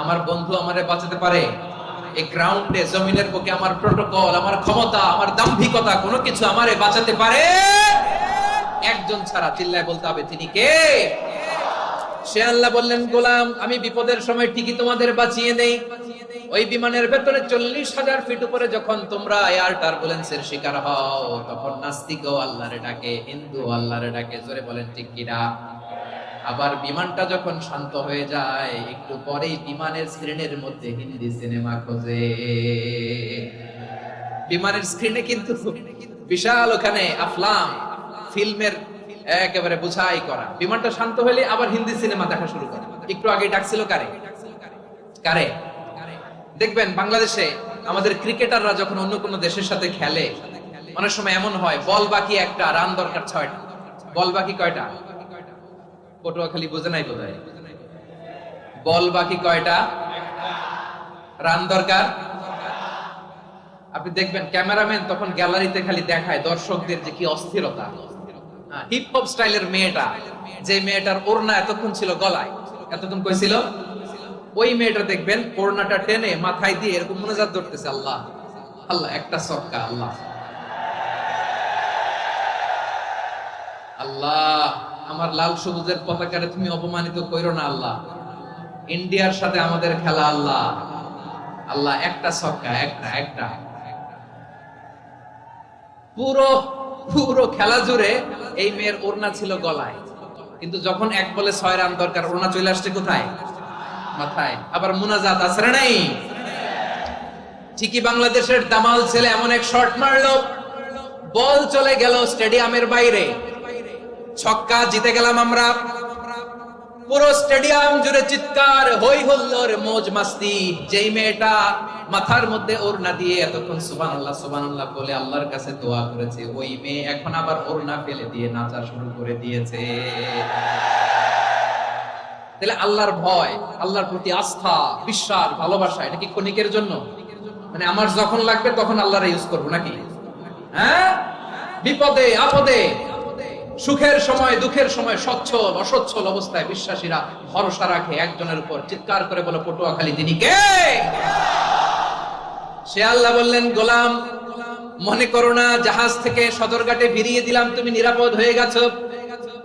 Speaker 1: আমার বন্ধু আমারে বাঁচাতে পারে। এই গ্রাউন্ডে, জমিনের বুকে আমার প্রটোকল, আমার ক্ষমতা, আমার দাম্ভিকতা কোনো কিছু আমারে বাঁচাতে পারে একজন ছাড়া। চিল্লায় বলতে হবে তিনি কে? সে আল্লাহ বললেন, গোলাম আমি বিপদের সময় ঠিকই তোমাদের বাঁচিয়ে দেই। ওই বিমানের ভেতরে 40,000 ফিট উপরে যখন তোমরা এয়ার টার্বুলেন্সের শিকার হও, তখন নাস্তিকও আল্লাহরে ডাকে, হিন্দু আল্লাহরে ডাকে। জোরে বলেন ঠিক কিনা? আবার বিমানটা যখন শান্ত হয়ে যায়, একটু পরেই বিমানের স্ক্রিনের মধ্যে হিন্দি সিনেমা খোঁজে। বিমানের স্ক্রিনে কিন্তু বিশাল ওখানে আফলাম ফিল্মের একেবারে বুঝাই করা। বিমানটা শান্ত হলে আবার হিন্দি সিনেমা দেখা শুরু করে। একটু আগে ডাকছিল কারে কারে? দেখবেন বাংলাদেশে আমাদের ক্রিকেটাররা যখন অন্য কোনো দেশের সাথে খেলে, অনেক সময় এমন হয় বল বাকি একটা, রান দরকার 6টা। বল বাকি কয়টা? পটুয়াখালী বুঝে নাই বোধহয়। বল বাকি কয়টা? রান দরকার। আপনি দেখবেন ক্যামেরাম্যান তখন গ্যালারিতে খালি দেখায় দর্শকদের যে কি অস্থিরতা। হিপ হপ স্টাইলের মেয়েটা, যে মেয়েটার ওড়না এতক্ষণ ছিল গলায়, এতক্ষণ কই ছিল, ওই মেয়েটা দেখবেন ওড়নাটা টেনে মাথায় দিয়ে এরকম মুনাজাত ধরতেছে, আল্লাহ আল্লাহ, একটা সক্কা, আল্লাহ আল্লাহ, আমার লাল সবুজের পতাকারে তুমি অপমানিত কইরো না আল্লাহ। ইন্ডিয়ার সাথে আমাদের খেলা, আল্লাহ আল্লাহ, একটা সক্কা, একটা একটা। পুরো পুরো খেলা জুড়ে এই মেয়ের ওড়না ছিল গলায়, কিন্তু যখন 1 বলে 6 রান দরকার, ওড়না চলে আসছে কোথায়? মাথায়। আবার মুনাজাত আছে না নাই? ঠিকই বাংলাদেশের দামাল ছেলে এমন এক শট মারলো, বল চলে গেল স্টেডিয়ামের বাইরে, ছক্কা, জিতে গেলাম আমরা। পুরো স্টেডিয়াম জুড়ে চিৎকার, হই হুল্লোর, মौज মাস্তি। যেই মেয়েটা মাথার মধ্যে ওড়না দিয়ে এতক্ষণ সুবহানাল্লাহ সুবহানাল্লাহ বলে আল্লাহর কাছে দোয়া করেছে, ওই মেয়ে এখন আবার ওড়না ফেলে দিয়ে নাচা শুরু করে দিয়েছে। তাহলে আল্লাহর ভয়, আল্লাহর প্রতি আস্থা, বিশ্বাস, ভালোবাসা, এটা কি ক্ষণিকের জন্য? মানে আমার যখন লাগবে তখন আল্লাহর ইউজ করবো নাকি? হ্যাঁ, বিপদে আপদে, সুখের সময় দুঃখের সময়, সচ্ছল অসচ্ছল অবস্থায় বিশ্বাসীরা ভরসা রাখে একজনের উপর। চিৎকার করে বলে পটুয়াখালী তিনি কে? সে আল্লাহ বললেন, গোলাম মনে করো না জাহাজ থেকে সদরঘাটে ভিড়িয়ে দিলাম, তুমি নিরাপদ হয়ে গেছো।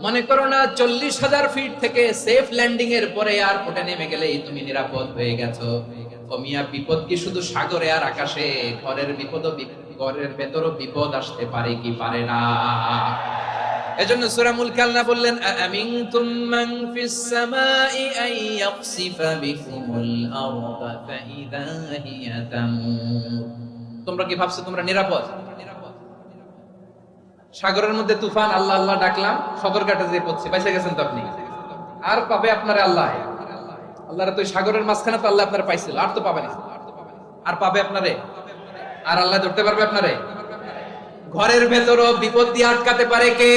Speaker 1: মনে করো না 40,000 ফিট থেকে সেফ ল্যান্ডিং এর পরে এয়ারপোর্টে নেমে গেলেই তুমি নিরাপদ হয়ে গেছো। ও মিয়া, বিপদ কি শুধু সাগরে আর আকাশে? ঘরের বিপদও, ঘরের ভেতরও বিপদ আসতে পারে কি পারে না? এজন্য সূরা মুলক আল্লাহ বললেন, আমিনতুম মান ফিস সামাই আন ইয়াখসিফা বিকুমুল আরদা ফাইদা হিয়া তামুর। তোমরা কি ভাবছো তোমরা নিরাপদ? সাগরের মধ্যে তুফান, আল্লাহ আল্লাহ ডাকলাম, সদরঘাটে যে পড়ছে, বাইসে গেছেন তো আপনি। আর পাবে আপনারে আল্লাহ? আল্লাহর তো সাগরের মাঝখানে তো আল্লাহ আপনারে পাইছিল, আর তো পাবে না। আর পাবে আপনারে? আর আল্লাহ ধরতে পারবে আপনারে? ঘরের ভেতরও বিপদ দিয়ে আটকাতে পারে কে?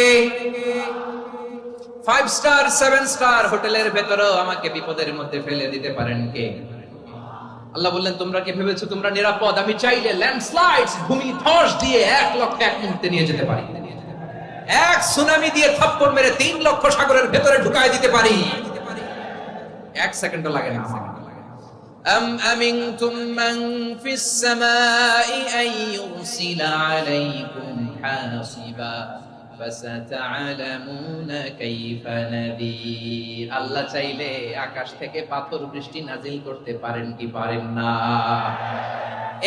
Speaker 1: 5 স্টার 7 স্টার হোটেলের ভেতরও আমাকে বিপদের মধ্যে ফেলে দিতে পারেন কে? আল্লাহ বললেন, তোমরা কি ভেবেছো তোমরা নিরাপদ? আমি চাইলে ল্যান্ডস্লাইডস, ভূমি ধস দিয়ে 1 লক্ষ 1 মুহূর্তে নিয়ে যেতে পারি। এক সুনামি দিয়ে থাপ্পড় মেরে 3 লক্ষ সাগরের ভেতরে ঢুকায় দিতে পারি। 1 সেকেন্ডও লাগে না। أم أمنتم من في السماء أن يرسل عليكم حاصبا فستعلمون كيف نذير। আল্লাহ চাইলে আকাশ থেকে পাথর বৃষ্টি নাজিল করতে পারেন কি পারেন না?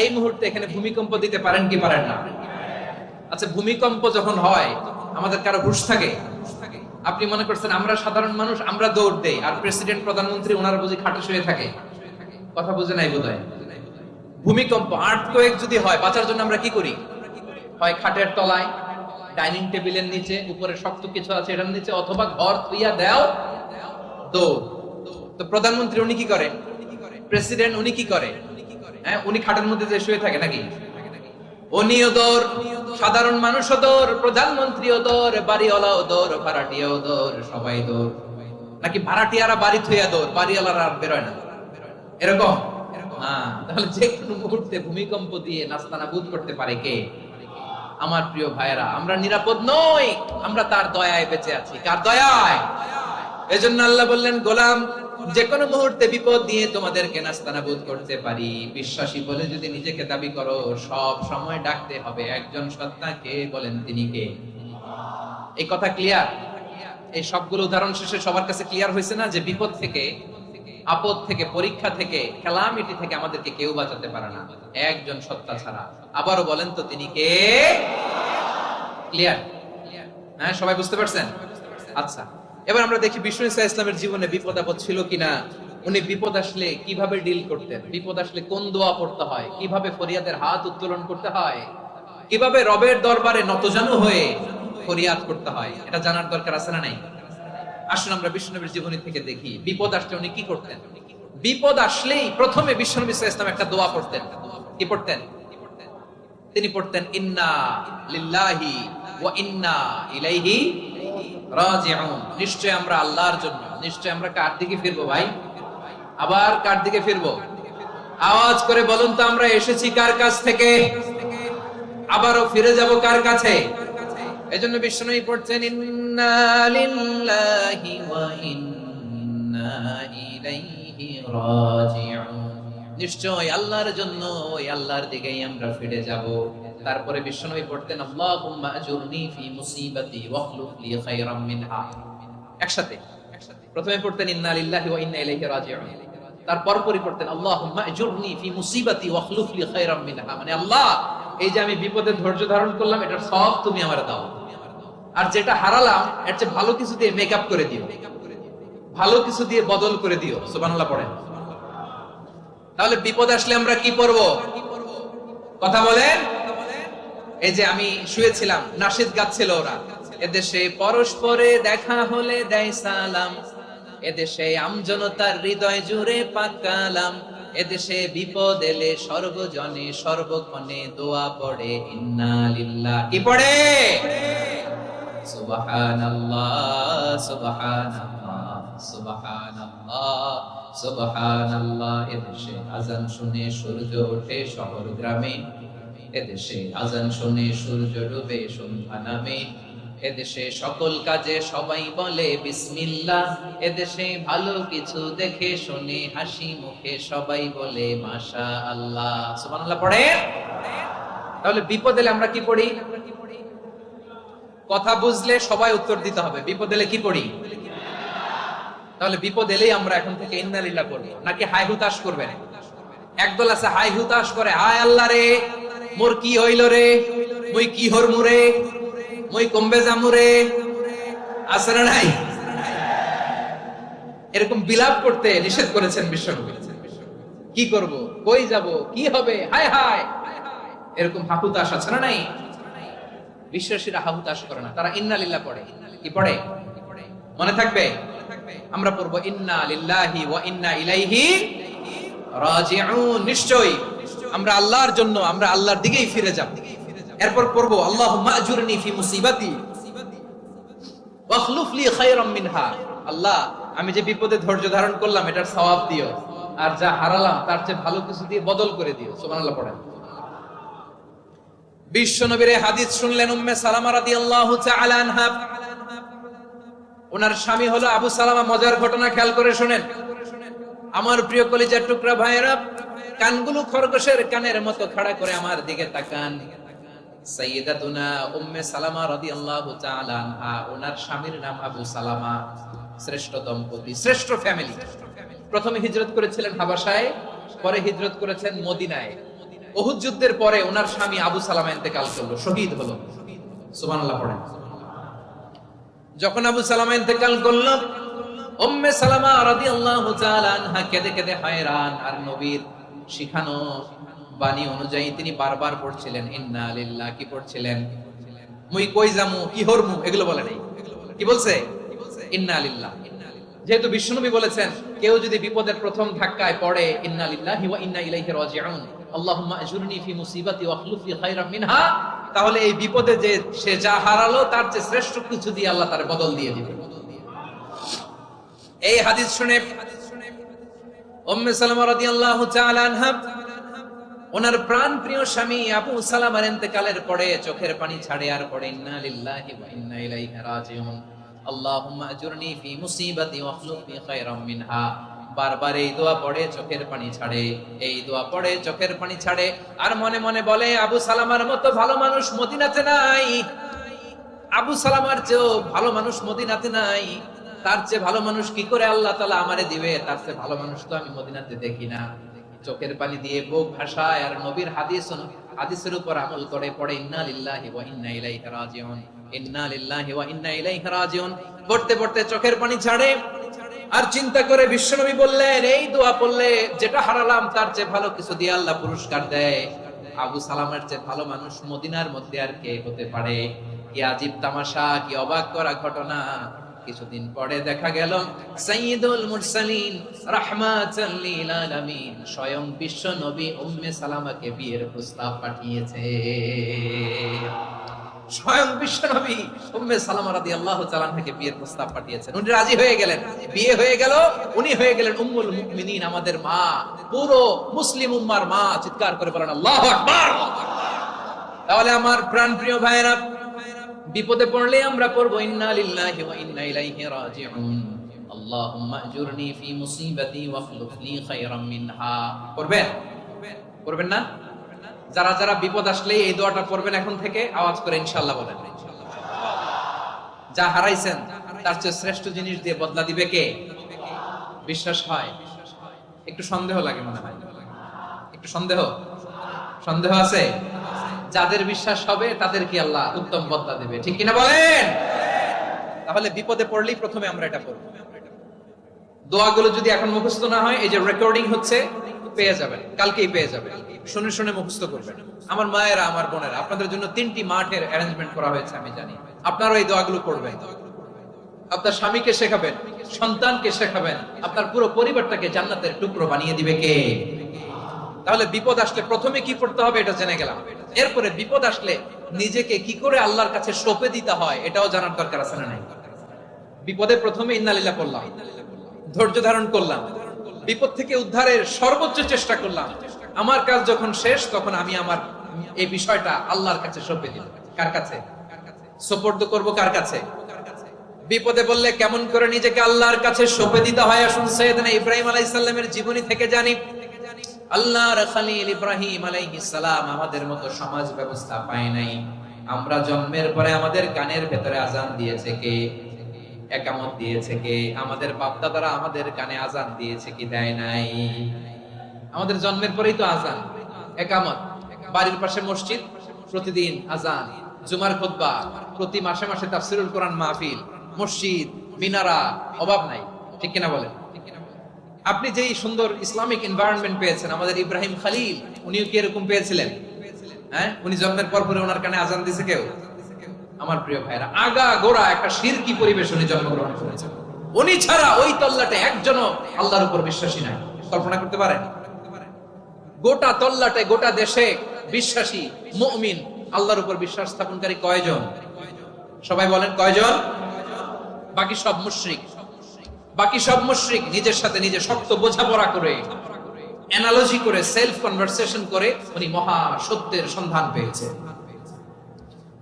Speaker 1: এই মুহূর্তে এখানে ভূমিকম্প দিতে পারেন কি পারেন না? আচ্ছা, ভূমিকম্প যখন হয় আমাদের কারো হুঁশ থাকে? আপনি মনে করছেন আমরা সাধারণ মানুষ, আমরা দৌড় দেই, আর প্রেসিডেন্ট প্রধানমন্ত্রী ওনারা বুঝি খাটে শুয়ে থাকে? কথা বুঝে নাই বোধহয়। ভূমিকম্প, আর্থকোয়েক যদি হয়, বাঁচার জন্য আমরা কি করি? হয় খাটের তলায়, ডাইনিং টেবিলের নিচে, উপরে শক্ত কিছু আছে এটার নিচে, অথবা ঘর থুইয়া দাও দৌড়। তো প্রধানমন্ত্রী উনি কি করে? প্রেসিডেন্ট উনি কি করে? হ্যাঁ, উনি খাটের মধ্যে যে শুয়ে থাকে নাকি? উনিও দৌড়, সাধারণ মানুষও দৌড়, প্রধানমন্ত্রীও দৌড়, বাড়িওয়ালাও দৌড়, ভাড়াটিয়াও দৌড়, সবাই দৌড়। নাকি ভাড়াটিয়ারা বাড়ি থুইয়া দৌড়, বাড়িওয়ালারা আর বেরোয় না? এরকম? তাহলে যে কোনো মুহূর্তে ভূমিকম্প দিয়ে নাস্তানাবুদ করতে পারে কে? আমার প্রিয় ভাইয়েরা, আমরা নিরাপদ নই, আমরা তার দয়ায় বেঁচে আছি। কার দয়ায়? এজন্য আল্লাহ বললেন, গোলাম, যে কোনো মুহূর্তে বিপদ দিয়ে তোমাদেরকে নাস্তানাবুদ করতে পারি। বিশ্বাসী বলে যদি নিজেকে দাবি করো, সব সময় ডাকতে হবে একজন সত্তাকে। বলেন তিনি কে? এই কথা ক্লিয়ার? এই সবগুলো উদাহরণ শেষে সবার কাছে ক্লিয়ার হয়েছে না যে বিপদ থেকে, আপদ থেকে, পরীক্ষা থেকে, ক্যালামিটি থেকে আমাদেরকে কেউ বাঁচাতে পারে না একজন সত্তা ছাড়া। আবারও বলেন তো তিনি কে? ক্লিয়ার? হ্যাঁ, সবাই বুঝতে পারছেন? আচ্ছা, এবার আমরা দেখি বিষ্ণু ঈসা ইসলামের জীবনে বিপদ আপদ ছিল কিনা। উনি বিপদ আসলে কিভাবে ডিল করতেন, বিপদ আসলে কোন দোয়া পড়তে হয়, কিভাবে ফরিয়াদের হাত উত্তোলন করতে হয়, কিভাবে রবের দরবারে নতজানু হয়ে ফরিয়াদ করতে হয়, এটা জানার দরকার আছে না নাই? আসুন আমরা বিষ্ণুনবীর জীবনী থেকে দেখি বিপদ আসলে উনি কি করতেন। বিপদ আসলেই প্রথমে বিষ্ণু ঈসা ইসলাম একটা দোয়া পড়তেন। কি পড়তেন? তিনি পড়তেন, ইন্না লিল্লাহি ওয়া ইন্না ইলাইহি রাজিউন। নিশ্চয় আমরা আল্লাহর জন্য, নিশ্চয় আমরা কার দিকে ফিরবো ভাই? আবার কার দিকে ফিরবো? আওয়াজ করে বলুন তো, আমরা এসেছি কার কাছ থেকে, আবারও ফিরে যাব কার কাছে? এজন্য বিষ্ণু পড়ছেন, ইন্না লিল্লাহি ওয়া ইন্না ইলাইহি রাজিউন। নিশ্চয় আল্লাহর জন্য, ওই আল্লাহর দিকেই আমরা ফিরে যাব। তারপরে বিষ্ণু পড়তেন, আল্লাহুম্মা আজুরনি ফি মুসিবাতি ওয়াখলুফ লি খায়রাম মিনহা। একসাথে প্রথমে পড়তেন ইন্না লিল্লাহি ওয়া ইন্না ইলাইহি রাজিউন, তারপর পড়তেন আল্লাহুম্মা আজুরনি ফি মুসিবাতি ওয়াখলুফ লি খায়রাম মিনহা। মানে আল্লাহ, এই যে আমি বিপদে ধৈর্য ধারণ করলাম, এটার সব তুমি আমারে দাও, আর যেটা হারালাম এর চেয়ে ভালো কিছু দিয়ে মেকআপ করে দিও, ভালো কিছু দিয়ে বদল করে দিও। সুবহানাল্লাহ পড়েন। তাহলে বিপদ আসলে আমরা কি পড়ব? কথা বলেন। এই যে আমি শুয়েছিলাম, নাশিদ গাচ্ছিল ওরা, এদেশে পরস্পরে দেখা হলে দেয় সালাম, এদেশে আমজনতার হৃদয় জুড়ে পাকালাম, এদেশে বিপদ এলে সর্বজনে সর্বক্ষণে দোয়া পড়ে ইন্না লিল্লাহ। কি পড়ে? সুবহানাল্লাহ সুবহানাল্লাহ সুবহানাল্লাহ সুবহানাল্লাহ। এদেশে আজান শুনে সূর্য ওঠে শহর গ্রামে, এদেশে আজান শুনে সূর্য ডুবে সন্ধ্যা নামে, এদেশে সকল কাজে সবাই বলে বিসমিল্লাহ, এদেশে ভালো কিছু দেখে শুনে হাসি মুখে সবাই বলে মাশাআল্লাহ। সুবহানাল্লাহ পড়ে। তাহলে বিপদ এলে আমরা কি পড়ি? কথা বুঝলে সবাই উত্তর দিতে হবে, বিপদ এলে কি পড়ি? তাহলে বিপদ এলেই আমরা এখন থেকে ইন্না লিল্লাহ পড়ব, নাকি হাই হুতাশ করবেন? একদল আছে হাই হুতাশ করে, হায় আল্লাহ রে, মোর কি হইল রে, মুই কি হরমু রে, মুই কমবে যামু রে। আছে না নাই? এরকম বিলাপ করতে নিষেধ করেছেন বিশ্বনবী। কি করব, কই যাব, কি হবে, হায় হায়, এরকম হাহুতাশ আছে না নাই? বিশ্বাসীরা হাহুতাশ করে না, তারা ইন্না লিল্লাহ পড়ে। কি পড়ে? মনে থাকবে? আমরা পড়বো ইন্না লিল্লাহি ওয়া ইন্না ইলাইহি রাজিউন। নিশ্চয় আমরা আল্লাহর জন্য, আমরা আল্লাহর দিকেই ফিরে যাব। এরপর পড়বো আল্লাহুম্মা আজুরনি ফি মুসিবাতি ওয়াখলুফ লি খায়রাম মিনহা। আল্লাহ, আমি যে বিপদে ধৈর্য ধারণ করলাম এটার সওয়াব দিও, আর যা হারালাম তার চেয়ে ভালো কিছু দিয়ে বদল করে দিও। সুবহানাল্লাহ পড়েন। বিশ্বনবীর হাদিস শুনলেন উম্মে সালামা রাদিয়াল্লাহু তাআলা আনহা। ওনার স্বামী হলো আবু সালামা। মজার ঘটনা খেয়াল করে শুনেন আমার প্রিয় কলিজার টুকরা ভাইয়েরা। কানগুলো খরগোশের কানের মতো খাড়া করে আমার দিকে তাকান। সাইয়্যিদাতুনা উম্মে সালামা রাদিয়াল্লাহু তাআলা আনহা, ওনার স্বামীর নাম আবু সালামা। শ্রেষ্ঠ দম্পতি, শ্রেষ্ঠ ফ্যামিলি। প্রথমে হিজরত করেছিলেন হাবাসায়, পরে হিজরত করেছেন মদিনায়। উহুদ যুদ্ধের পরে ওনার স্বামী আবু সালামা ইন্তেকাল করলো, শহীদ হলো। সুবহানাল্লাহ পড়েন। যখন আবু সালামা ইন্তেকাল করলো, উম্মে সালামা রাদিয়াল্লাহু তাআলা আনহা কেঁদে কেঁদে হয়রান। আর নবীর শিখানো বাণী অনুযায়ী তিনি বারবার পড়ছিলেন ইন্না লিল্লাহ। কি পড়ছিলেন? মুই কই যামু, কি হরমু, এগুলো বলে নাই। কি বলছে? ইন্না লিল্লাহ। যেহেতু বিশ্বনবী বলেছেন কেউ যদি বিপদের প্রথম ধাক্কায় পড়ে ইন্না লিল্লাহি ওয়া ইন্না ইলাইহি রাজিউন, আল্লাহুম্মা আজুরনি ফি মুসিবাতি ওয়াখলুফ লি খায়রাম মিনহা, তাহলে এই বিপদে যে সে যা হারালো তার চেয়ে শ্রেষ্ঠ কিছু দিয়ে আল্লাহ তার বদল দিয়ে দিবে। এই হাদিস শুনে উম্মে সালামা রাদিয়াল্লাহু তাআলা আনহা, ওনার প্রাণ প্রিয় স্বামী আবু সালামার ইন্তেকালের পরে চোখের পানি ছাড়ে আর পড়ে ইন্না লিল্লাহি ওয়া ইন্না ইলাইহি রাজিউন। আল্লাহুম্মা আজুরনি ফি মুসিবাতি ওয়াখলুফনি খায়রাম মিনহা। বারবার এই দোয়া পড়ে চোখের পানি ছাড়ে, এই দোয়া পড়ে চোখের পানি ছাড়ে, আর মনে মনে বলে আবু সালামার মতো ভালো মানুষ মদিনাতে নাই, আবু সালামার চেয়েও ভালো মানুষ মদিনাতে নাই, তার চেয়ে ভালো মানুষ কি করে আল্লাহ তাআলা আমারে দিবে, তার চেয়ে ভালো মানুষ তো আমি মদিনাতে দেখি না। চোখের পানি দিয়ে বুক ভাসায় আর নবীর হাদিসের উপর আমল করে পড়ে ইন্না লিল্লাহি ওয়া ইন্না ইলাইহি রাজিউন, ইন্না লিল্লাহি ওয়া ইন্না ইলাইহি রাজিউন। পড়তে পড়তে চোখের পানি ছাড়ে আর চিন্তা করে বিশ্বনবী বললেন এই দোয়া পড়লে যেটা হারালাম তার চেয়ে ভালো কিছু দিয়ে আল্লাহ পুরস্কার দেয়। আবু সালামের চেয়ে ভালো মানুষ মদিনার মধ্যে আর কে হতে পারে? কি আজীব তামাশা, কি অবাক করা ঘটনা। কিছুদিন পরে দেখা গেল সাইয়্যিদুল মুরসালিন রাহমাতাল লিল আলামিন স্বয়ং বিশ্ব নবী উম্মে সালামাকে বিয়ের প্রস্তাব পাঠিয়েছে। স্বয়ং বিশ্ব নবী উম্মে সালামা রাদিয়াল্লাহু তাআলা থেকে বিয়ের প্রস্তাব পাঠিয়েছেন। উনি রাজি হয়ে গেলেন, বিয়ে হয়ে গেল, উনি হয়ে গেলেন উম্মুল মুমিনিন, আমাদের মা, পুরো মুসলিম উম্মার মা। চিৎকার করে বলেন আল্লাহু আকবার। তাহলে আমার প্রাণপ্রিয় ভাইরা, বিপদে পড়লে আমরা পড়বো ইন্না লিল্লাহি ওয়া ইন্না ইলাইহি রাজিউন, আল্লাহুম্মা আজুরনি ফি মুসিবাতি ওয়াখলুফনি খায়রাম মিনহা। পড়বেন? পড়বেন না? যারা যারা বিপদ আসলে এই দোয়াটা পড়বেন এখন থেকে আওয়াজ করে ইনশাআল্লাহ বলেন। যা হারাইছেন তার চেয়ে শ্রেষ্ঠ জিনিস দিয়ে বদলা দিবে কে? বিশ্বাস হয়? একটু সন্দেহ লাগে মনে হয়, একটু সন্দেহ আছে? যাদের বিশ্বাস হবে তাদেরকে আল্লাহ উত্তম বদলা দেবে, ঠিক কিনা বলেন? তাহলে বিপদে পড়লেই প্রথমে আমরা এটা পড়ব। দোয়াগুলো যদি এখন মুখস্থ না হয়, এই যে রেকর্ডিং হচ্ছে পেয়ে যাবেন, কালকেই পেয়ে যাবেন, শুনে শুনে মুখস্থ করবেন। আমার মায়েরা, আমার বোনেরা, আপনাদের জন্য 3টি মাঠের অ্যারেঞ্জমেন্ট করা হয়েছে, আমি জানি। আপনারা এই দোয়াগুলো পড়বেন, আপনার স্বামীকে শেখাবেন, সন্তানকে শেখাবেন, আপনার পুরো পরিবারটাকে জান্নাতের টুকরো বানিয়ে দিবে কে? তাহলে বিপদ আসলে প্রথমে কি করতে হবে এটা জেনে গেলাম। এরপরে বিপদ আসলে নিজেকে কি করে আল্লাহর কাছে সঁপে দিতে হয় এটাও জানার দরকার আছে না নাই? বিপদে প্রথমে ইন্নালিল্লাহ করলাম, ধৈর্য ধারণ করলাম, বিপদ থেকে উদ্ধারের সর্বোচ্চ চেষ্টা করলাম। আমার কাজ যখন শেষ তখন আমি আমার এই বিষয়টা আল্লাহর কাছে সঁপে দিলাম। কার কাছে সোপর্দ করব? কার কাছে? বিপদে বললে কেমন করে নিজেকে আল্লাহর কাছে সঁপে দিতে হয় আসুন সাইয়েদনা ইব্রাহিম আলাইহিস সালামের জীবনী থেকে জানি। আল্লাহর খলিল ইব্রাহিম আলাইহিস সালাম আমাদের মতো সমাজ ব্যবস্থা পায় নাই। আমরা জন্মের পরে আমাদের কানের ভেতরে আজান দিয়েছে কে? একামত দিয়েছে কে? আমাদের বাপ-দাদারা আমাদের কানে আজান দিয়েছে কি দেয় নাই? আমাদের জন্মের পরেই তো আজান, একামত, বাড়ির পাশে মসজিদ, প্রতিদিন আজান, জুমার খুতবা, প্রতি মাসে মাসে তাফসীরুল কোরআন মাহফিল, মসজিদ, মিনারা, অভাব নাই, ঠিক কিনা বলেন? আপনি যেই সুন্দর ইসলামিক এনভায়রনমেন্ট পেয়েছেন, আমাদের ইব্রাহিম খলিল উনিও কি এরকম পেয়েছিলেন? হ্যাঁ, উনি জন্মের পর পরে ওনার কানে আজান দিয়েছে কেউ? আমার প্রিয় ভাইরা, আগা গোড়া একটা শিরকি পরিবেশ উনি জন্মগ্রহণ করেছেন। উনি ছাড়া ওই তল্লাটে একজনও আল্লাহর উপর বিশ্বাসী নাই। কল্পনা করতে পারেন? গোটা তল্লাটে, গোটা দেশে বিশ্বাসী মুমিন, আল্লাহর উপর বিশ্বাস স্থাপনকারী কয়জন? সবাই বলেন কয়জন? বাকি সব মুশরিক। বাকি সব মুশরিক নিজের সাথে নিজে শক্ত বোঝাপড়া করে, অ্যানালজি করে, সেলফ কনভারসেশন করে উনি মহা সত্যের সন্ধান পেয়েছে।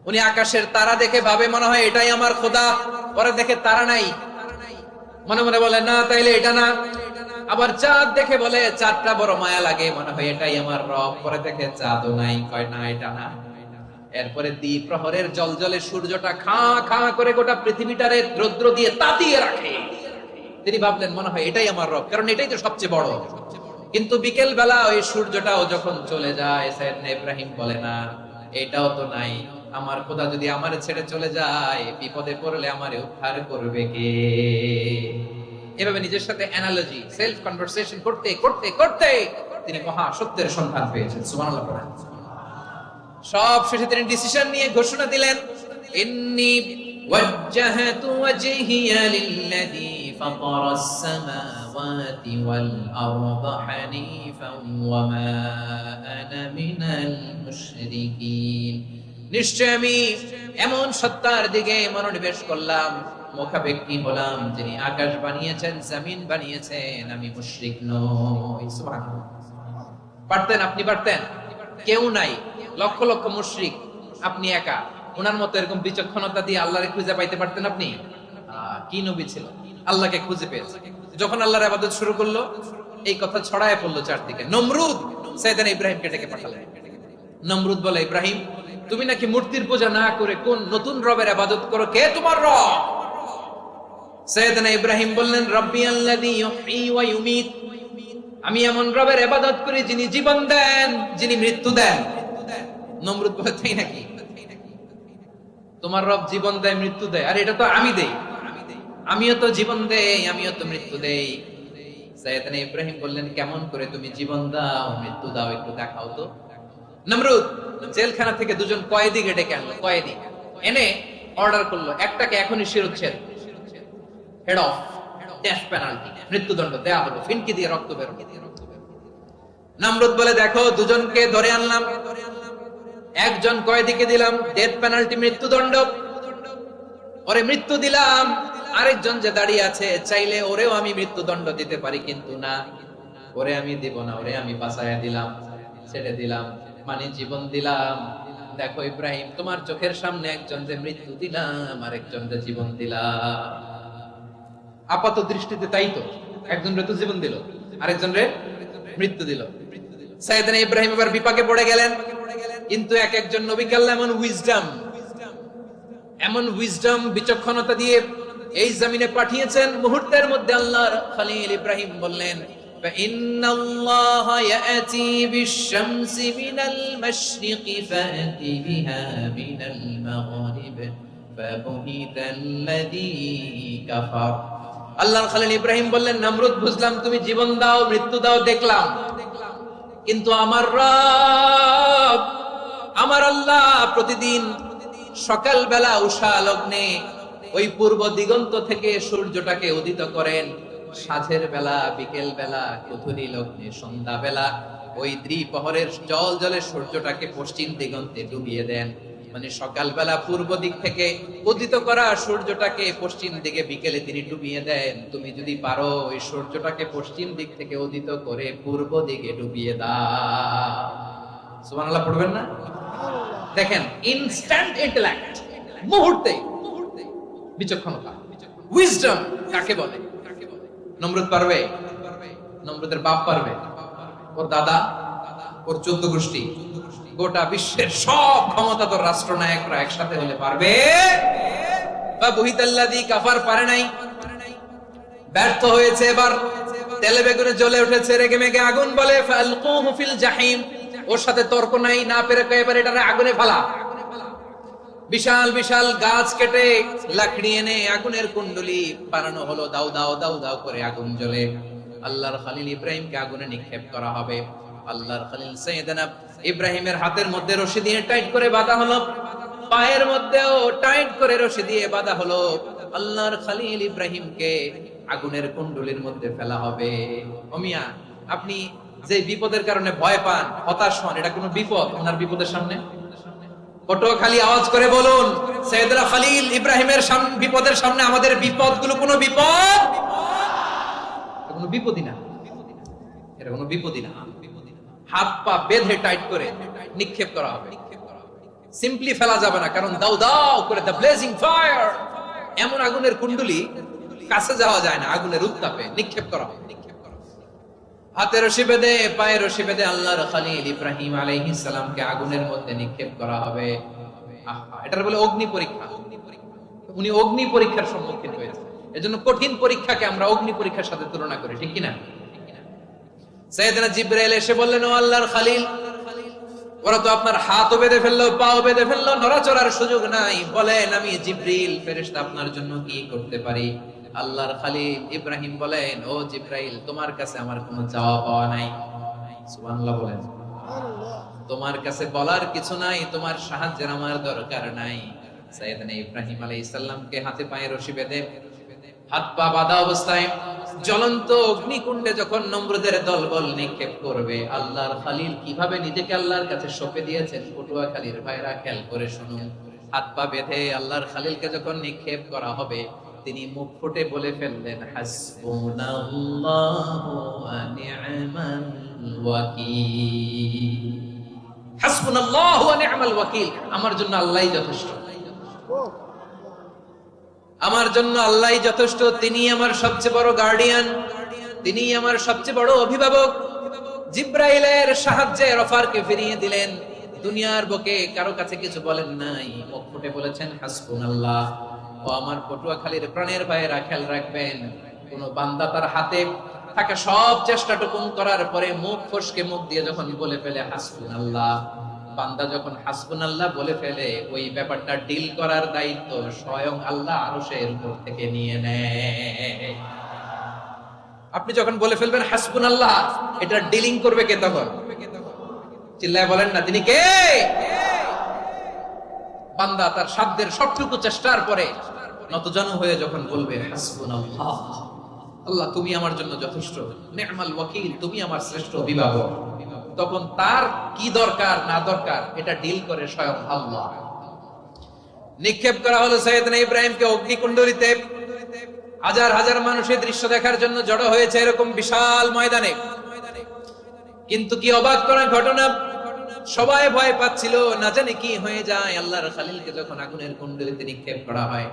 Speaker 1: উনি আকাশের তারা দেখে ভাবে মনে হয় এটাই আমার খোদা, পরে দেখে তারা নাই, মনে মনে বলে না তাইলে এটা না। আবার চাঁদ দেখে বলে চাঁদটা বড় মায়া লাগে, মনে হয় এটাই আমার রব, পরে দেখে চাঁদও নাই, কয় না এটা না। এরপরে দ্বীপ প্রহরের জলজলে সূর্যটা খা খা করে গোটা পৃথিবীটারে রৌদ্র দিয়ে তাতিয়ে রাখে। তিনি ভাবলেন মনে হয় এটাই আমার রব, কারণ এটাই তো সবচেয়ে বড়। কিন্তু বিকেল বেলা ওই সূর্যটাও যখন চলে যায়, সাইয়েদনা ইব্রাহিম বলে না এটাও তো নাই, আমার খোদা যদি আমারে ছেড়ে চলে যায়, বিপদে পড়লে আমারে উদ্ধার করবে কে? এভাবে নিজের সাথে অ্যানালজি, সেলফ কনভারসেশন করতে করতে করতে তিনি মহা সত্যের সন্ধান পেয়েছেন। সুবহানাল্লাহ পড়েন। সব শেষে তিনি ডিসিশন নিয়ে ঘোষণা দিলেন, ইন্নী ওয়াজ্জাহাতু ওয়াজহিয়া লিল্লাযী ফাতারাস সামাওয়াতি ওয়াল আরদা হানিফান ওয়া মা আনা মিনাল মুশরিকিন। নিশ্চয় আমি এমন সত্তার দিকে মনোনিবেশ করলাম, মুখাপেক্ষী হলাম, যিনি আকাশ বানিয়েছেন, জমিন বানিয়েছেন, আমি মুশরিক নই। সুবহানাল্লাহ। পারতেন? আপনি পারতেন? কেউ নাই, লক্ষ লক্ষ মুশরিক, আপনি একা। ওনার মতো এরকম বিচক্ষণতা দিয়ে আল্লাহরে খুঁজে পাইতে পারতেন আপনি? কি নবী ছিল? আল্লাহকে খুঁজে পেয়েছে। যখন আল্লাহর ইবাদত শুরু করলো, এই কথা ছড়ায় পড়লো চারদিকে। নমরুদ সাইয়েদনা ইব্রাহিমকে ডেকে পাঠালেন। নমরুদ বলে, ইব্রাহিম, তুমি নাকি মূর্তির পূজা না করে কোন নতুন রবের ইবাদত করো, কে তোমার রব? সাইয়েদনা ইব্রাহিম বললেন, রব্বি আল্লাযী ইউহয়ী ওয়া ইউমীত, আমি এমন রবের ইবাদত করি যিনি জীবন দেন, যিনি মৃত্যু দেন। নমরুদ বলে, তাই নাকি? তোমার রব জীবন দেয়, মৃত্যু দেয়, আর এটা তো আমি দেই। আমিও তো জীবন দেই, আমিও তো মৃত্যু দেই। সাইয়েদনা ইব্রাহিম বললেন, কেমন করে তুমি জীবন দাও, মৃত্যু দাও, একটু দেখাও তো। নমরুদ জেলখানা থেকে দুজন কয়েদিকে ডেকে আনলো। কয়েদি এনে অর্ডার করলো, একটাকে এখনই শিরোচ্ছেদ, হেড অফ, ডেথ পেনাল্টি, মৃত্যুদণ্ড দেয়া হলো, ফিনকি দিয়ে রক্ত বের হলো। নমরুদ বলে, দেখো, দুজনকে ধরে আনলাম, একজন কয়েদিকে দিলাম ডেথ পেনাল্টি, মৃত্যুদণ্ড, ওরে মৃত্যু দিলাম। আরেকজন যে দাঁড়িয়ে আছে, চাইলে ওরেও আমি মৃত্যুদণ্ড দিতে পারি, কিন্তু না, ওরে আমি দিব না, ওরে আমি বাঁচাইয়া দিলাম, ছেড়ে দিলাম, মানে জীবন দিলাম। দেখো ইব্রাহিম, তোমার চোখের সামনে একজন যে মৃত্যু দিলাম, আরেকজন যে জীবন দিলাম। আপাত দৃষ্টিতে তাই তো, একজন রে তো জীবন দিল, আরেকজন রে মৃত্যু দিল। সাইয়েদনা ইব্রাহিম এবার বিপাকে পড়ে গেলেন। কিন্তু এক একজন নবীকে আল্লাহ এমন উইজডম বিচক্ষণতা দিয়ে এই জমিনে পাঠিয়েছেন। মুহূর্তের মধ্যে আল্লাহর খলিল ইব্রাহিম বললেন, ইন্নাল্লাহা ইয়াতি বিশ-শামসি মিনাল মাশরিকি ফাতি বিহা মিনাল মাগরিব ফাবুহিতাল্লাযী কাফার। আল্লাহর খলিল ইব্রাহিম বললেন, নমরুদ, বুঝলাম তুমি জীবন দাও, মৃত্যু দাও, দেখলাম, কিন্তু আমার রব, আমার আল্লাহ প্রতিদিন সকাল বেলা উষা লগ্নে ওই পূর্ব দিগন্ত থেকে সূর্যটাকে উদিত করেন, সাঁঝের বেলা, বিকেল বেলা, কুথুরি লগ্নে, সন্ধ্যা বেলা ওই দ্বিপ্রহরের জল জলে সূর্যটাকে পশ্চিম দিগন্তে ডুবিয়ে দেন। মানে সকাল বেলা পূর্ব দিক থেকে উদিত করা সূর্যটাকে পশ্চিম দিকে বিকেলে তিনি ডুবিয়ে দেন। তুমি যদি পারো ওই সূর্যটাকে পশ্চিম দিক থেকে উদিত করে পূর্ব দিকে ডুবিয়ে দাও। সুবহানাল্লাহ পড়বেন না? দেখেন, ইনস্ট্যান্ট ইন্টেলেক্ট, মুহূর্তে বিচক্ষণতা, উইজডম কাকে বলে? নমরুদ পারবে? নমরুদের বাপ পারবে? ওর দাদা, ওর 14 গোষ্ঠী, গোটা বিশ্বের সব ক্ষমতাধর রাষ্ট্রনায়করা একসাথে হলে পারবে? ফাবুহিতাল্লাযী কাফার পারে নাই, ব্যর্থ হয়েছে। এবার তেলে বেগুনে জ্বলে উঠেছে, রেগে মেগে আগুন বলে, ফালকুহু ফিল জাহিম। ওর সাথে তর্ক নাই, না পেরে এবার এটারে আগুনে ফেলা। বিশাল বিশাল গাছ কেটে লাকড়ি এনে আগুনের কুণ্ডলি বানানো হলো, দাও দাও দাও দাও করে আগুন জ্বলে। আল্লাহর খলিল ইব্রাহিমকে আগুনে নিক্ষেপ করা হবে। আল্লাহর খলিল সাইয়েদনা ইব্রাহিমের হাতের মধ্যে রশি দিয়ে টাইট করে বাঁধা হলো, পায়ের মধ্যেও টাইট করে রশি দিয়ে বাঁধা হলো। আল্লাহর খলিল ইব্রাহিমকে আগুনের কুণ্ডলির মধ্যে ফেলা হবে। ও মিয়া, আপনি যে বিপদের কারণে ভয় পান, হতাশ হন, এটা কোনো বিপদ ওনার বিপদের সামনে? পটুয়াখালী আওয়াজ করে বলুন, সাইয়েদনা খলিল ইব্রাহিমের বিপদের সামনে আমাদের বিপদগুলো কোনো বিপদ? কোনো বিপদই না, এটা কোনো বিপদই না। হাত পা বেঁধে টাইট করে নিক্ষেপ করা হবে, সিম্পলি ফেলা যাবে না, কারণ দাও দাও করে দ্য ব্লেজিং ফায়ার, এমন আগুনের কুণ্ডলি, কাছে যাওয়া যায় না, আগুনের উত্তাপে নিক্ষেপ করা হবে। হাতে রশি বেঁধে, পায়ে রশি বেঁধে আল্লাহর খলিল ইব্রাহিম আলাইহিস সালামকে আগুনের মধ্যে নিক্ষেপ করা হবে। এটার বলে অগ্নি পরীক্ষা। উনি অগ্নি পরীক্ষার সম্মুখীন হয়েছে। এজন্য কঠিন পরীক্ষাকে আমরা অগ্নি পরীক্ষার সাথে তুলনা করি, ঠিক কিনা? সাইয়েদনা জিবরাইল এসে বললেন, ও আল্লাহর খলিল, ওরা তো আপনার হাতও বেঁধে ফেললো, পাও বেঁধে ফেললো, নড়াচড়ার সুযোগ নাই, বলেন আমি জিবরিল ফেরেশতা আপনার জন্য কি করতে পারি? আল্লাহর খলিল ইব্রাহিম বলেন, ও জিবরাইল, তোমার কাছে আমার কোনো চাওয়া পাওয়া নাই। সুবহানাল্লাহ বলেন। তোমার কাছে বলার কিছু নাই, তোমার সাহায্যের আমার দরকার নাই। সাইয়েদনা ইব্রাহিম আলাইহিস সালামকে হাতে পায়ে রশি বেঁধে, হাত পা বাঁধা অবস্থায় জ্বলন্ত অগ্নিকুণ্ডে যখন নমরুদের দলবল নিক্ষেপ করবে, আল্লাহর খলিল কিভাবে নিজেকে আল্লাহর কাছে সঁপে দিয়েছেন, পটুয়াখালীর ভাইরা খেয়াল করে শুনুন। হাত পা বেঁধে আল্লাহর খলিলকে যখন নিক্ষেপ করা হবে, তিনি মুখ ফুটে বলে ফেললেন, হাসবুনাল্লাহু ওয়া নি'মাল ওয়াকিল। হাসবুনাল্লাহু ওয়া নি'মাল ওয়াকিল, আমার জন্য আল্লাহই যথেষ্ট। আমার জন্য আল্লাহই যথেষ্ট, তিনি আমার সবচেয়ে বড় গার্ডিয়ান, তিনি আমার সবচেয়ে বড় অভিভাবক। জিব্রাইলের সাহায্যে অফারকে ফিরিয়ে দিলেন, দুনিয়ার বুকে কারো কাছে কিছু বলেন নাই, মুখ ফুটে বলেছেন হাসবুনাল্লাহ। ও আমার পটুয়াখালীর প্রাণের ভাইয়েরা, খেয়াল রাখবেন, কোন বান্দা তার হাতে থাকা সব চেষ্টাটুকুন করার পরে মুখ ফসকে মুখ দিয়ে যখন বলে ফেলে হাসবুনাল্লাহ, বান্দা যখন হাসবুনাল্লাহ বলে ফেলে, ওই ব্যাপারটা ডিল করার দায়িত্ব স্বয়ং আল্লাহ আরশের উপর থেকে নিয়ে নেয়। আপনি যখন বলে ফেলবেন হাসবুনাল্লাহ, এটা ডিলিং করবে কে তখন? চিল্লায় বলেন না, তিনি কে? বান্দা তার সাধ্যের সবটুকু চেষ্টার পরে নতজানু হয়ে যখন বলবে হাসবুনাল্লাহ, আল্লাহ তুমি আমার জন্য যথেষ্ট, নি'মাল ওয়াকিল, তুমি আমার শ্রেষ্ঠ অভিভাবক, তখন তার কি দরকার না দরকার এটা ডিল করে স্বয়ং আল্লাহ। নিক্ষেপ করা হলো সাইয়েদনা ইব্রাহিমকে অগ্নিকুণ্ডলিতে। হাজার হাজার মানুষের দৃশ্য দেখার জন্য জড়ো হয়েছে এরকম বিশাল ময়দানে। কিন্তু কি অবাক করার ঘটনা, সবাই ভয় পাচ্ছিল, না জানে কি হয়ে যায়। আল্লাহর খলিলকে যখন আগুনের কুণ্ডলিতে নিক্ষেপ করা হয়,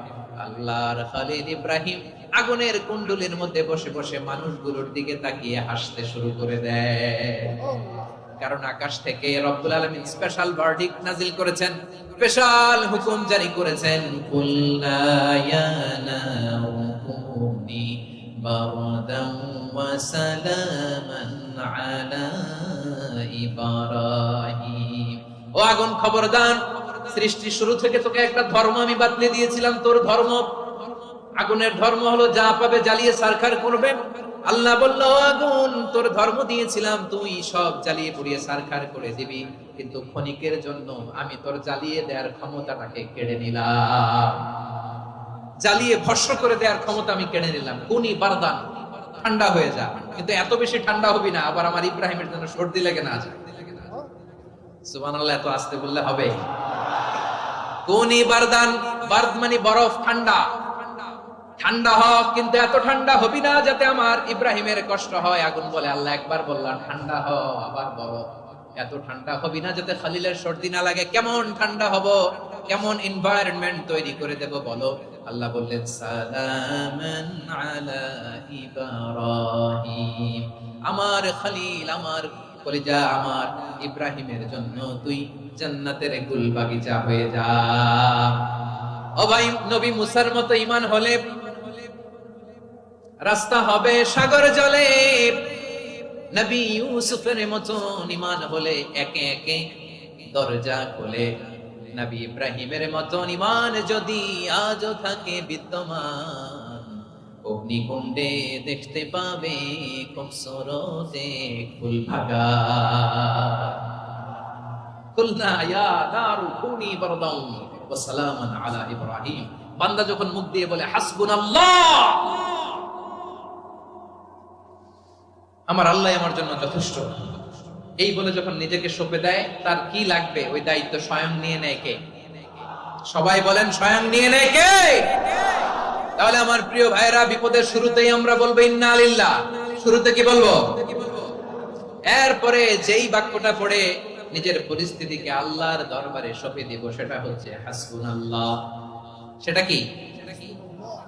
Speaker 1: আল্লাহর খলিল ইব্রাহিম আগুনের কুণ্ডলীর মধ্যে বসে বসে মানুষগুলোর দিকে তাকিয়ে হাসতে শুরু করে দেয়। কারণ আকাশ থেকে রব্বুল আলামিন স্পেশাল ভার্ডিক্ট নাজিল করেছেন, স্পেশাল হুকুম জারি করেছেন, কুল্লা ইয়া নারু কুনি বারদান ওয়া সালামান আলা ইব্রাহিম। ও আগুন, খবরদার, সৃষ্টির শুরু থেকে তোকে একটা ধর্ম আমি বাতলে দিয়েছিলাম, তোর ধর্ম, আগুনের ধর্ম হলো যা পাবে জ্বালিয়ে সারখার করবে। আল্লাহ বলল, আগুন, তোর ধর্ম দিয়েছিলাম, তুই সব জ্বালিয়ে পুড়িয়ে সারখার করে দিবি, কিন্তু ক্ষণিকের জন্য আমি তোর জ্বালিয়ে দেওয়ার ক্ষমতাটাকে কেড়ে নিলাম, জ্বালিয়ে ভস্ম করে দেওয়ার ক্ষমতা আমি কেড়ে নিলাম। কুনি বারদান, ঠান্ডা হয়ে যা, কিন্তু এত বেশি ঠান্ডা হবি না আবার আমার ইব্রাহিমের জন্য সর্দি লেগে না যায়। সুবহানাল্লাহ, এত আস্তে বললে হবে? কুনি বারদান, বারদ মানে বরফ, ঠান্ডা, ঠান্ডা হোক, কিন্তু এত ঠান্ডা হবি না যাতে আমার ইব্রাহিমের কষ্ট হয়। আগুন বলে, আল্লাহ একবার বললাম ঠান্ডা হ, আবার বলো এত ঠান্ডা হবি না যাতে খালিলের সর্দি না লাগে। কেমন ঠান্ডা হব, কেমন এনভায়রনমেন্ট তৈরি করে দেব বলো? আল্লাহ বললেন, সালামান আলা ইব্রাহিম, আমার খলিল, আমার কলিজা, আমার ইব্রাহিমের জন্য তুই জান্নাতের গুল বাগিচা হয়ে যা। ও ভাই, নবী মুসার মতো ঈমান হলে রাস্তা হবে সাগর জলে, নবী ইউসুফের মতো ঈমান হলে একে একে দরজা খোলে। নবী ইব্রাহিমের মতো ঈমান যদি আজও থাকে বিদ্যমান, অগ্নিকুণ্ডে দেখতে পাবে কবসরতে ফুল ভাগা। কুলনা ইয়া নারু কুনি বারদান ওয়া সালামান আলা ইব্রাহিম। বান্দা যখন মুখ দিয়ে বলে হাসবুনাল্লাহ, আমার আল্লাহ আমার জন্য যথেষ্ট, এই বলে যখন নিজেকে সঁপে দেয়, তার কি লাগবে ওই দায়িত্ব স্বয়ং নিয়ে নেয় কে? সবাই বলেন, স্বয়ং নিয়ে নেয় কে? তাহলে আমার প্রিয় ভাইরা, বিপদের শুরুতেই আমরা বলবো ইন্না লিল্লাহ। শুরুতে কি বলবো? এরপরে যেই বাক্যটা পড়ে নিজের পরিস্থিতিকে আল্লাহর দরবারে সঁপে দিব, সেটা হচ্ছে হাসবুনাল্লাহ। সেটা কি?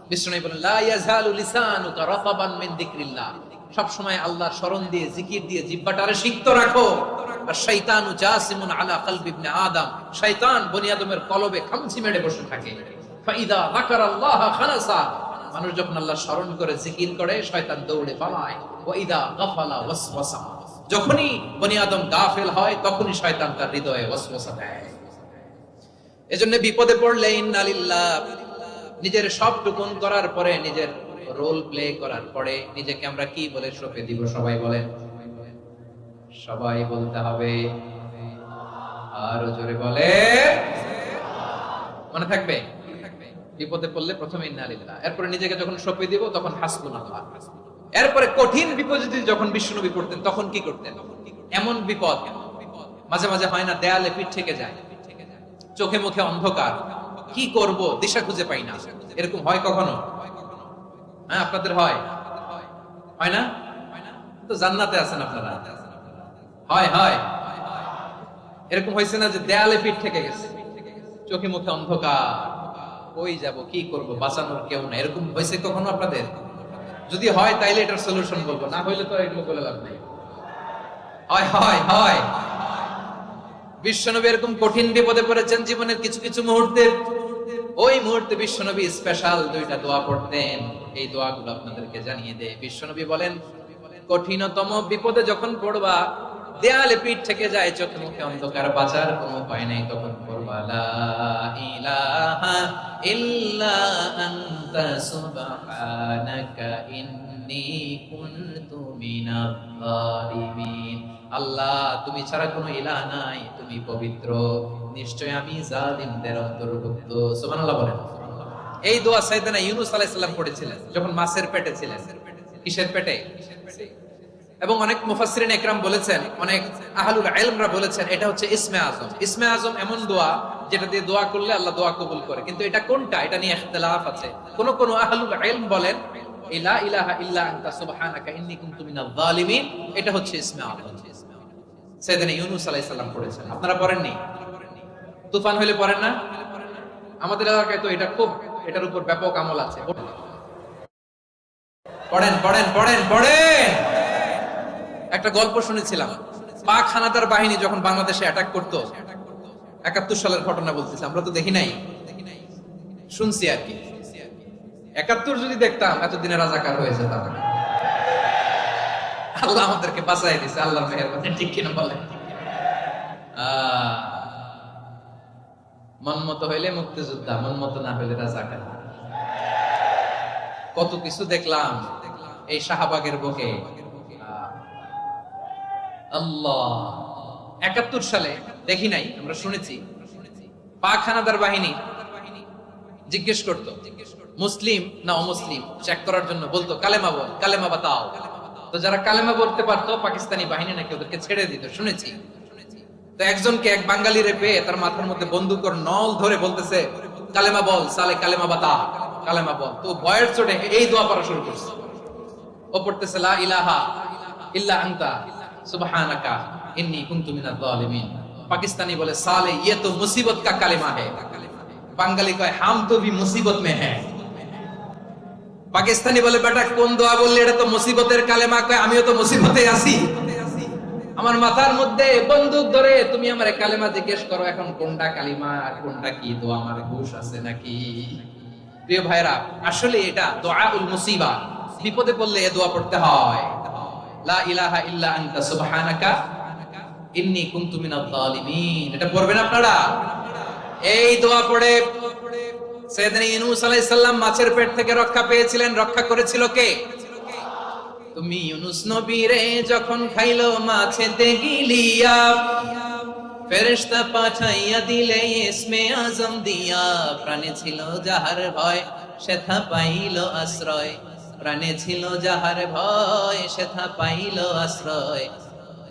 Speaker 1: বিষ্ণু বলেন, লা ইয়াজালু লিসানুকা রাতাবান মিন যিকরিল্লাহ, সব সময় আল্লাহর স্মরণ দিয়ে, জিকির দিয়ে জিহ্বাটারে সিক্ত রাখো। আর শয়তানু জাসিমুন আলা কলবি ইবনে আদম, শয়তান বনি আদমের কলবে খামচি মেরে বসে থাকে। ফাইদা যাকারাল্লাহ খানাসা, মানুষ যখন আল্লাহর স্মরণ করে, জিকির করে, শয়তান দৌড়ে পালায়। ওয়া ইদা গাফালা ওয়াসওয়াসা, যখনই বনি আদম গাফেল হয়, তখনই শয়তান তার হৃদয়ে ওয়াসওয়াসা দেয়। এজন্য বিপদে পড়লে ইন্না লিল্লাহ, নিজের সবটুকুন করার পরে, নিজের রোল প্লে করার পরে নিজেকে আমরা কি বলে সঁপে দিব? সবাই বলেন, সবাই বলতে হবে, আরো জোরে বলে, মনে থাকবে? বিপদে পড়লে প্রথমে ইন্না লিল্লাহ, এরপরে নিজেকে যখন সঁপে দিব তখন হাসবুনাল্লাহ। এরপরে কঠিন বিপদে যখন বিশ্বনবী পড়তেন তখন কি করতেন? এমন বিপদ মাঝে মাঝে হয় না, দেয়ালে পিঠ থেকে যায়, চোখে মুখে অন্ধকার, কি করব দিশা খুঁজে পাই না, এরকম হয় কখনো? হ্যাঁ, আপনাদের হয়? হয় না? তো জান্নাতে আছেন আপনারা। হয় হয় এরকম হয়েছে না যে দেয়ালে পিঠ থেকে গেছে, চোখে মুখে অন্ধকার, কই যাব, কি করব, বাঁচানোর কেউ না, এরকম হয়েছে কখনো আপনাদের? যদি হয় তাইলে এটার সলিউশন বলবো, না হইলে তো এগুলো বলে লাভ নাই। হয় হয় হয়। বিশ্বনবী এরকম কঠিন বিপদে পড়েছেন জীবনের কিছু কিছু মুহূর্তে, ওই মুহূর্তে বিশ্বনবী স্পেশাল দুইটা দোয়া পড়তেন। এই দোয়াগুলো আপনাদেরকে জানিয়ে দেয়। বিশ্বনবী বলেন, কঠিনতম বিপদে যখন পড়বা, দেয়ালে পিঠ থেকে যায়, চোখে মুখে অন্ধকার, বাঁচার কোনো উপায় নেই, তখন পড়বা লা ইলাহা ইল্লা আনতা সুবহানাকা ইন্নী কুনতু মিনাজ জালিমিন। আল্লাহ, তুমি ছাড়া কোনো ইলাহ নাই, তুমি পবিত্র, নিশ্চয় আমি জালিমদের অন্তর্ভুক্ত। সুবহানাল্লাহ বলেন। এই দোয়া সাইয়েদনা ইউনূস আলাইহিস সালাম পড়েছিলেন যখন মাছের পেটে ছিলেন। কিসের পেটে? এবং অনেক মুফাসসিরিন ইকরাম বলেছেন, অনেক আহলুল ইলমরা বলেছেন, এটা হচ্ছে ইসমে আজম। ইসমে আজম এমন দোয়া যেটা দিয়ে দোয়া করলে আল্লাহ দোয়া কবুল করে, কিন্তু এটা কোনটা, এটা নিয়ে ইখতিলাফ আছে। কোন কোন আহলুল ইলম বলেন লা ইলাহা ইল্লা আনতা সুবহানাকা ইন্নী কুনতু মিনাজ জালিমিন, এটা হচ্ছে ইসমে আজম। সাইয়েদনা ইউনূস আলাইহিস সালাম পড়েছেন। আপনারা পড়েননি? তুফান হইলে পড়েন না? আমাদের এলাকায় তো এটা খুব, এটার উপর ব্যাপক আমল আছে। পড়েন পড়েন পড়েন পড়েন। একটা গল্প শুনেছিলাম, পাক হানাদার বাহিনী যখন বাংলাদেশে অ্যাটাক করতো, ৭১ সালের ঘটনা বলতেছি, আমরা তো দেখি নাই, শুনছি আর কি। ৭১ যদি দেখতাম এতদিনে রাজাকার হয়ে যেতাম। আল্লাহ আমাদেরকে বাঁচাই দিয়েছে, আল্লাহর মেহেরবানি, ঠিক কিনা বলে? মন মতো হইলে মুক্তিযোদ্ধা, মন মতো না হইলে রাজাকার। কত কিছু দেখলাম এই শাহবাগের বুকে। আল্লাহ, ৭১ সালে দেখি নাই, আমরা শুনেছি। পাক হানাদার বাহিনী জিজ্ঞেস করত মুসলিম না অমুসলিম চেক করার জন্য, বলতো কালেমা বল, কালেমা বাতাও। তো যারা কালেমা বলতে পারতো, পাকিস্তানি বাহিনী নাকি ওদেরকে ছেড়ে দিত, শুনেছি। তো একজনকে, এক বাঙালিরে পেয়ে তার মাথার মধ্যে বন্দুকের নল ধরে বলতেছে, কালেমা বল সালে, কালেমা বাতা, কালেমা বল। তো ভয়ের চোটে এই দোয়া পড়া শুরু করছে। ও পড়তেছে লা ইলাহা ইল্লা আনতা সুবহানাকা ইন্নী কুনতু মিনাজ জালিমিন। পাকিস্তানি বলে সালে ये तो मुसीबत का কালেমা है। বাঙালি কয় হাম তো ভি মুসিবত মে হ্যায়। পাকিস্তানি বলে বেটা কোন দোয়া বললি, এটা তো মুসিবতের কালেমা। কয় আমিও তো মুসিবতে আছি, আমার মাথার মধ্যে বন্দুক ধরে তুমি আমারে কালেমা জিজ্ঞেস করো, এখন কোনটা কালিমা আর কোনটা কি দোয়া, আমার ঘুষ আছে নাকি? প্রিয় ভাইরা, আসলে এটা দুআউল মুসিবা, বিপদে পড়লে এই দোয়া পড়তে হয়। লা ইলাহা ইল্লা আনতা সুবহানাকা ইন্নী কুনতু মিনাজ জালিমিন, এটা পড়বেন আপনারা। এই দোয়া পড়ে সাইয়েদনা ইউনূস আলাইহিস সালাম মাছের পেট থেকে রক্ষা পেয়েছিলেন। রক্ষা করেছিল কে? তুমি ইউনূস নবীরে যখন খাইলো মাছেতে গিলিয়া, ফেরেশতা পাঠাইয়া দিলে ইসমে আজম দিয়া। প্রাণে ছিল যাহার ভয়, সেথা পাইল আশ্রয়। প্রাণে ছিল যাহার ভয়, সেথা পাইল আশ্রয়।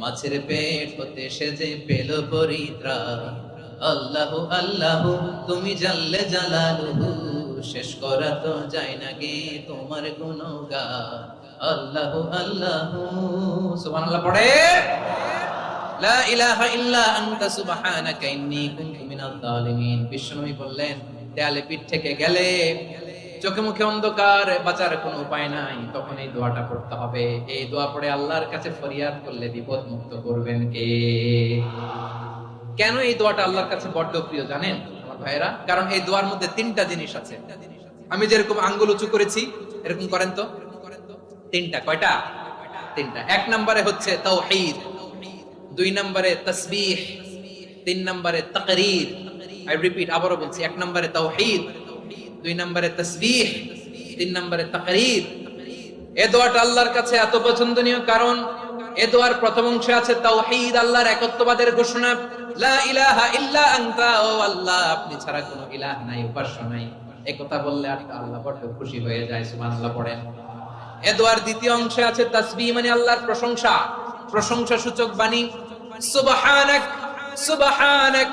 Speaker 1: মাছের পেট হতে সে যে পেল পরিত্রাণ। আল্লাহু আল্লাহু তুমি জাল্লে জালালুহু, শেষ করা তো যায় না গে তোমার গুণগান। আল্লাহু আল্লাহু, সুবহানাল্লাহ পড়ে। লা ইলাহা ইল্লা আনতা সুবহানাকা ইন্নী কুনতু মিনাজ জালিমিন। বিশ্বনবী বললেন, দেয়ালে পিঠ থেকে গেলে, চোখে মুখে অন্ধকার, বাঁচার কোনো উপায় নাই, তখন এই দোয়াটা পড়তে হবে। এই দোয়া পড়ে আল্লাহর কাছে ফরিয়াদ করলে বিপদ মুক্ত করবেন কে? কেন এই দোয়াটা আল্লাহর কাছে বড্ড প্রিয় জানেন আমার ভাইরা? কারণ এই দোয়ার মধ্যে 3টা জিনিস আছে। আমি যেরকম আঙ্গুল উঁচু করেছি, এরকম করেন তো। 3টা, কয়টা? 3টা। 1 নম্বরে হচ্ছে তাওহীদ, 2 নম্বরে তাসবিহ, 3 নম্বরে তাকরীর। আই রিপিট, আবারো বলছি, 1 নম্বরে তাওহীদ, 2 নম্বরে তাসবিহ, 3 নম্বরে তাকরীর। এই দোয়াটা আল্লাহর কাছে এত পছন্দনীয় কারণ এই দোয়ার প্রথম অংশে আছে তাওহীদ, আল্লাহর একত্ববাদের ঘোষণা। লা ইলাহা ইল্লা আনতা, ও আল্লাহ আপনি ছাড়া কোনো ইলাহ নাই, উপাস্য নাই। এই কথা বললে আল্লাহ বড় খুশি হয়ে যায়, সুবহানাল্লাহ পড়েন। এই দোয়ার দ্বিতীয় অংশে আছে তাসবিহ, মানে আল্লাহর প্রশংসা, প্রশংসা সূচক বাণী। সুবহানাক সুবহানাক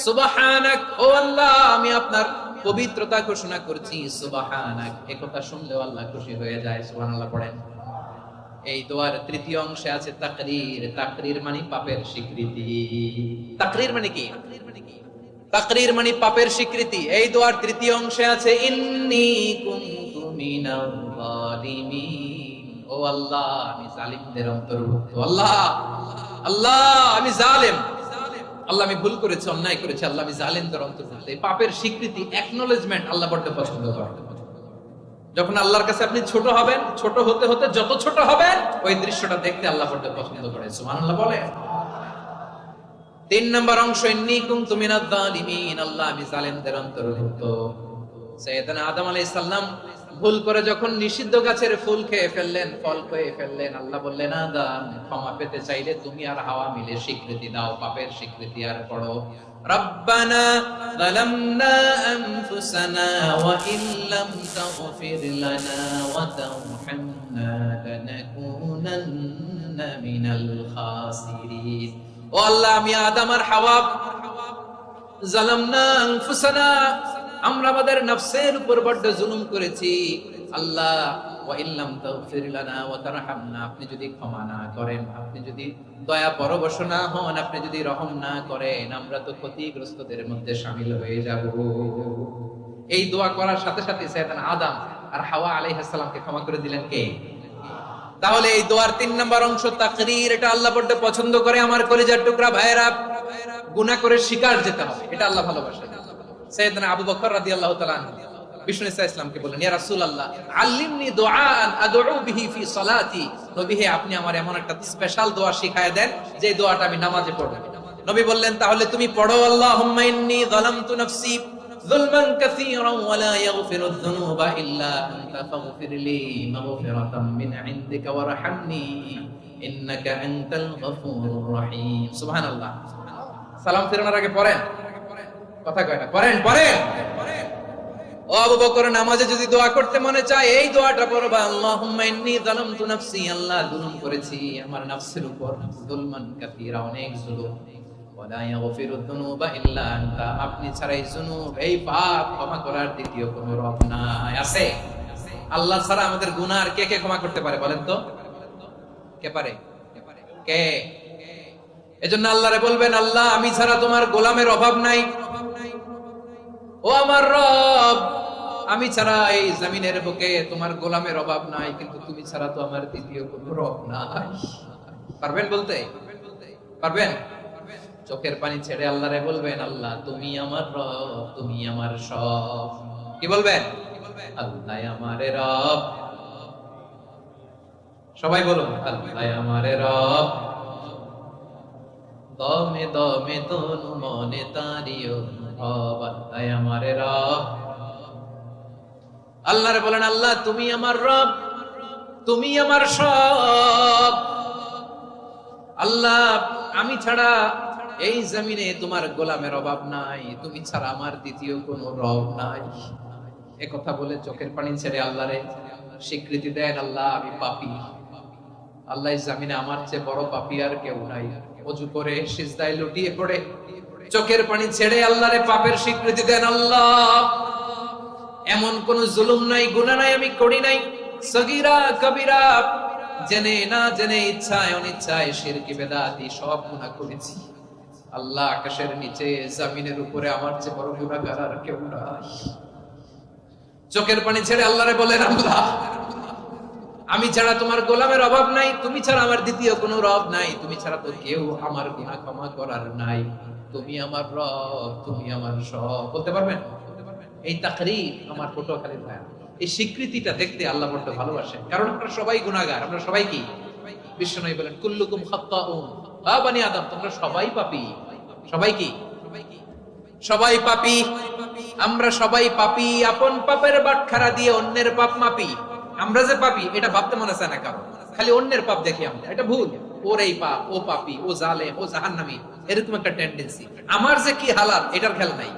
Speaker 1: সুবহানাক, ও আল্লাহ আমি আপনার পবিত্রতা ঘোষণা করছি, সুবহানাক। এই কথা শুনলেও আল্লাহ খুশি হয়ে যায়, সুবহানাল্লাহ পড়েন। এই দোয়ার তৃতীয় অংশে আছে তাকরীর, তাকরীর মানে পাপের স্বীকৃতি। তাকরীর মানে কি? তাকরীর মানে পাপের স্বীকৃতি। এই দোয়ার তৃতীয় অংশে আছে ইন্নী কুনতু মিনাল যালিমিন। ও আল্লাহ, আমি জালিমদের অন্তর্ভুক্ত। আল্লাহ, আল্লাহ আমি জালেম, আল্লাহ আমি ভুল করেছি, অন্যায় করেছি, আল্লাহ আমি জালিমদের অন্তর্ভুক্ত। এই পাপের স্বীকৃতি, অ্যাকনলেজমেন্ট আল্লাহ বড় পছন্দ করেন। যখন আল্লাহর কাছে আপনি ছোট হবেন, ছোট হতে হতে যত ছোট হবেন, ওই দৃশ্যটা দেখতে আল্লাহ বড় পছন্দ করে। সুবহানাল্লাহ বলে। 3 নম্বর অংশ ইন্নী কুনতু মিনাজ যালিমিন। আল্লাহ আমি জালিমদের অন্তর্ভুক্ত। সাইয়েদনা আদম আলাইহিস সালাম ভুল করে যখন নিষিদ্ধ গাছের ফুল খেয়ে ফেললেন, ফল খেয়ে ফেললেন, আল্লাহ বললেন আদম ক্ষমা পেতে চাইলে তুমি আর হাওয়া মিলে স্বীকৃতি দাও, পাপের স্বীকৃতি আর পড়ো রব্বানা যালামনা আনফুসানা ওয়া ইল্লাম তাগফির লানা ওয়া তারহামনা লানাকুনান্না মিনাল খাসিরিন। ও আল্লাহ, আমি আদম আর হাওয়া যালামনা আনফুসানা, আমরা আমাদের নফসের উপর বড় জুলুম করেছি। আল্লাহ ওয়া ইল্লাম তাগফির লানা ওয়া তারহামনা, আপনি যদি ক্ষমা না করেন, আপনি যদি দয়া পরবশ না হন, আপনি যদি রহম না করেন, আমরা তো ক্ষতিগ্রস্তদের মধ্যে শামিল হয়ে যাব। এই দোয়া করার সাথে সাথে সাইয়েদনা আদম আর হাওয়া আলাইহিস সালামকে ক্ষমা করে দিলেন কে? তাহলে এই দোয়ার 3 নম্বর অংশ তাকরীর, এটা আল্লাহ বড় পছন্দ করে। আমার কলিজার টুকরা ভাইয়েরা, গুনাহ করে শিকার যেতে হবে, এটা আল্লাহ ভালোবাসেন। সাইয়েদনা আবু বকর রাদিয়াল্লাহু তাআলা বিষ্ণু ইসা ইসলামকে বললেন, ইয়া রাসূলুল্লাহ আল্লিমনি দুআআন আদউ বিহি ফি সালাতি। নবী হে, আপনি আমার এমন একটা স্পেশাল দোয়া শিখায় দেন যে দোয়াটা আমি নামাজে পড়ব। নবী বললেন, তাহলে তুমি পড়ো আল্লাহুম্মা ইন্নী যালামতু নাফসি যুলমান কাসীরান ওয়া লা ইয়াগফিরুয যুনুবা ইল্লা আনতা ফাগফিরলি মাগফিরাতাম মিন ইনদিকা ওয়ারহামনি ইন্নাকা আনতাল গফুরুর রহিম। সুবহানাল্লাহ। সালাম ফিরানোর আগে পড়েন, কথা কয় না, পড়েন পড়েন। ও আবু বকর, নামাজে যদি দোয়া করতে মনে চায় এই দোয়াটা পড়বা, আল্লাহুম্মা ইন্নী যালামতু নাফসি, আল্লাহ জুলুম করেছি আমার নফসের উপর, যুলমান কাসীরা, অনেক জুলুম, ওয়া লা ইয়াগফিরুয যুনুবা ইল্লা আনতা, আপনি ছাড়া এই জুনুব, এই পাপ ক্ষমা করার দ্বিতীয় কোনো রব নাই। আছে? আল্লাহ ছাড়া আমাদের গুনাহ কে কে ক্ষমা করতে পারে বলেন তো? কে পারে? কে? এজন্য আল্লাহরে বলবেন, আল্লাহ আমি ছাড়া তোমার গোলামের অভাব নাই। ও আমার রব, আমি ছাড়া এই জমিনের বুকে তোমার গোলামের অভাব নাই, কিন্তু তুমি ছাড়া তো আমার দ্বিতীয় কোনো রব নাই। পারবেন বলতে? পারবেন? চোখের পানি ছেড়ে আল্লাহরে বলবেন, আল্লাহ তুমি আমার রব, তুমি আমার সব। কি বলবেন? আল্লাহ আমারে রব। সবাই বলুন, আল্লাহ আমারে রব, দমে দমে তনু মনে তারিও রব, আল্লাহ আমারে রব। আল্লাহরে বলেন, আল্লাহ তুমি আমার রব, তুমি আমার সব। আল্লাহ আমি ছাড়া এই জমিনে তোমার গোলামের অভাব নাই, তুমি ছাড়া আমার দ্বিতীয় কোনো রব নাই। একথা বলে চোখের পানি ছেড়ে আল্লাহরে স্বীকৃতি দেন, আল্লাহ আমি পাপী, আল্লাহ এই জমিনে আমার চেয়ে বড় পাপী আর কেউ নাই। ওযু করে সিজদায় লুটিয়ে পড়ে চোখের পানি ছেড়ে আল্লাহরে পাপের স্বীকৃতি দেন, আল্লাহ এমন কোন জুলুম নাই, গুনাহ নাই আমি করি নাই, সগীরা কবিরা, জেনে না জেনে, ইচ্ছায় অনিচ্ছায়, শিরকি বেদাতি সব গুনাহ করেছি। আল্লাহ আকাশের নিচে জমিনের উপরে আমার চেয়ে বড় গুনাহগার আর কেউ নাই। চোখের পানি ছেড়ে আল্লাহরে বলেন, আল্লাহ আমি ছাড়া তোমার গোলামের অভাব নাই, তুমি ছাড়া আমার দ্বিতীয় কোনো রব নাই, তুমি ছাড়া তো কেউ আমার গুনাহ ক্ষমা করার নাই, তুমি আমার রব, তুমি আমার সব। বলতে পারবেন? এই তাকরীর আমার পটুয়াখালীর ভাই, এই স্বীকৃতিটা দেখতে আল্লাহ বড় ভালোবাসেন, কারণ আমরা সবাই গুনাহগার। আমরা সবাই কি? বিশ্বনবী বলেন, কুল্লুকুম খাত্তাউন, আ বনি আদম তোমরা সবাই পাপী। সবাই কি? সবাই পাপী। আমরা সবাই পাপী। আপন পাপের বাটখারা দিয়ে অন্যের পাপ মাপি। আমরা যে পাপী এটা ভাবতে মনে চায় না কারণ, খালি অন্যের পাপ দেখি আমরা, এটা ভুল। ওর এই পাপ, ও পাপী, ও জালেম, ও জাহান্নামী, এরকম একটা টেন্ডেন্সি। আমার যে কি হালাত এটার খেয়াল নাই।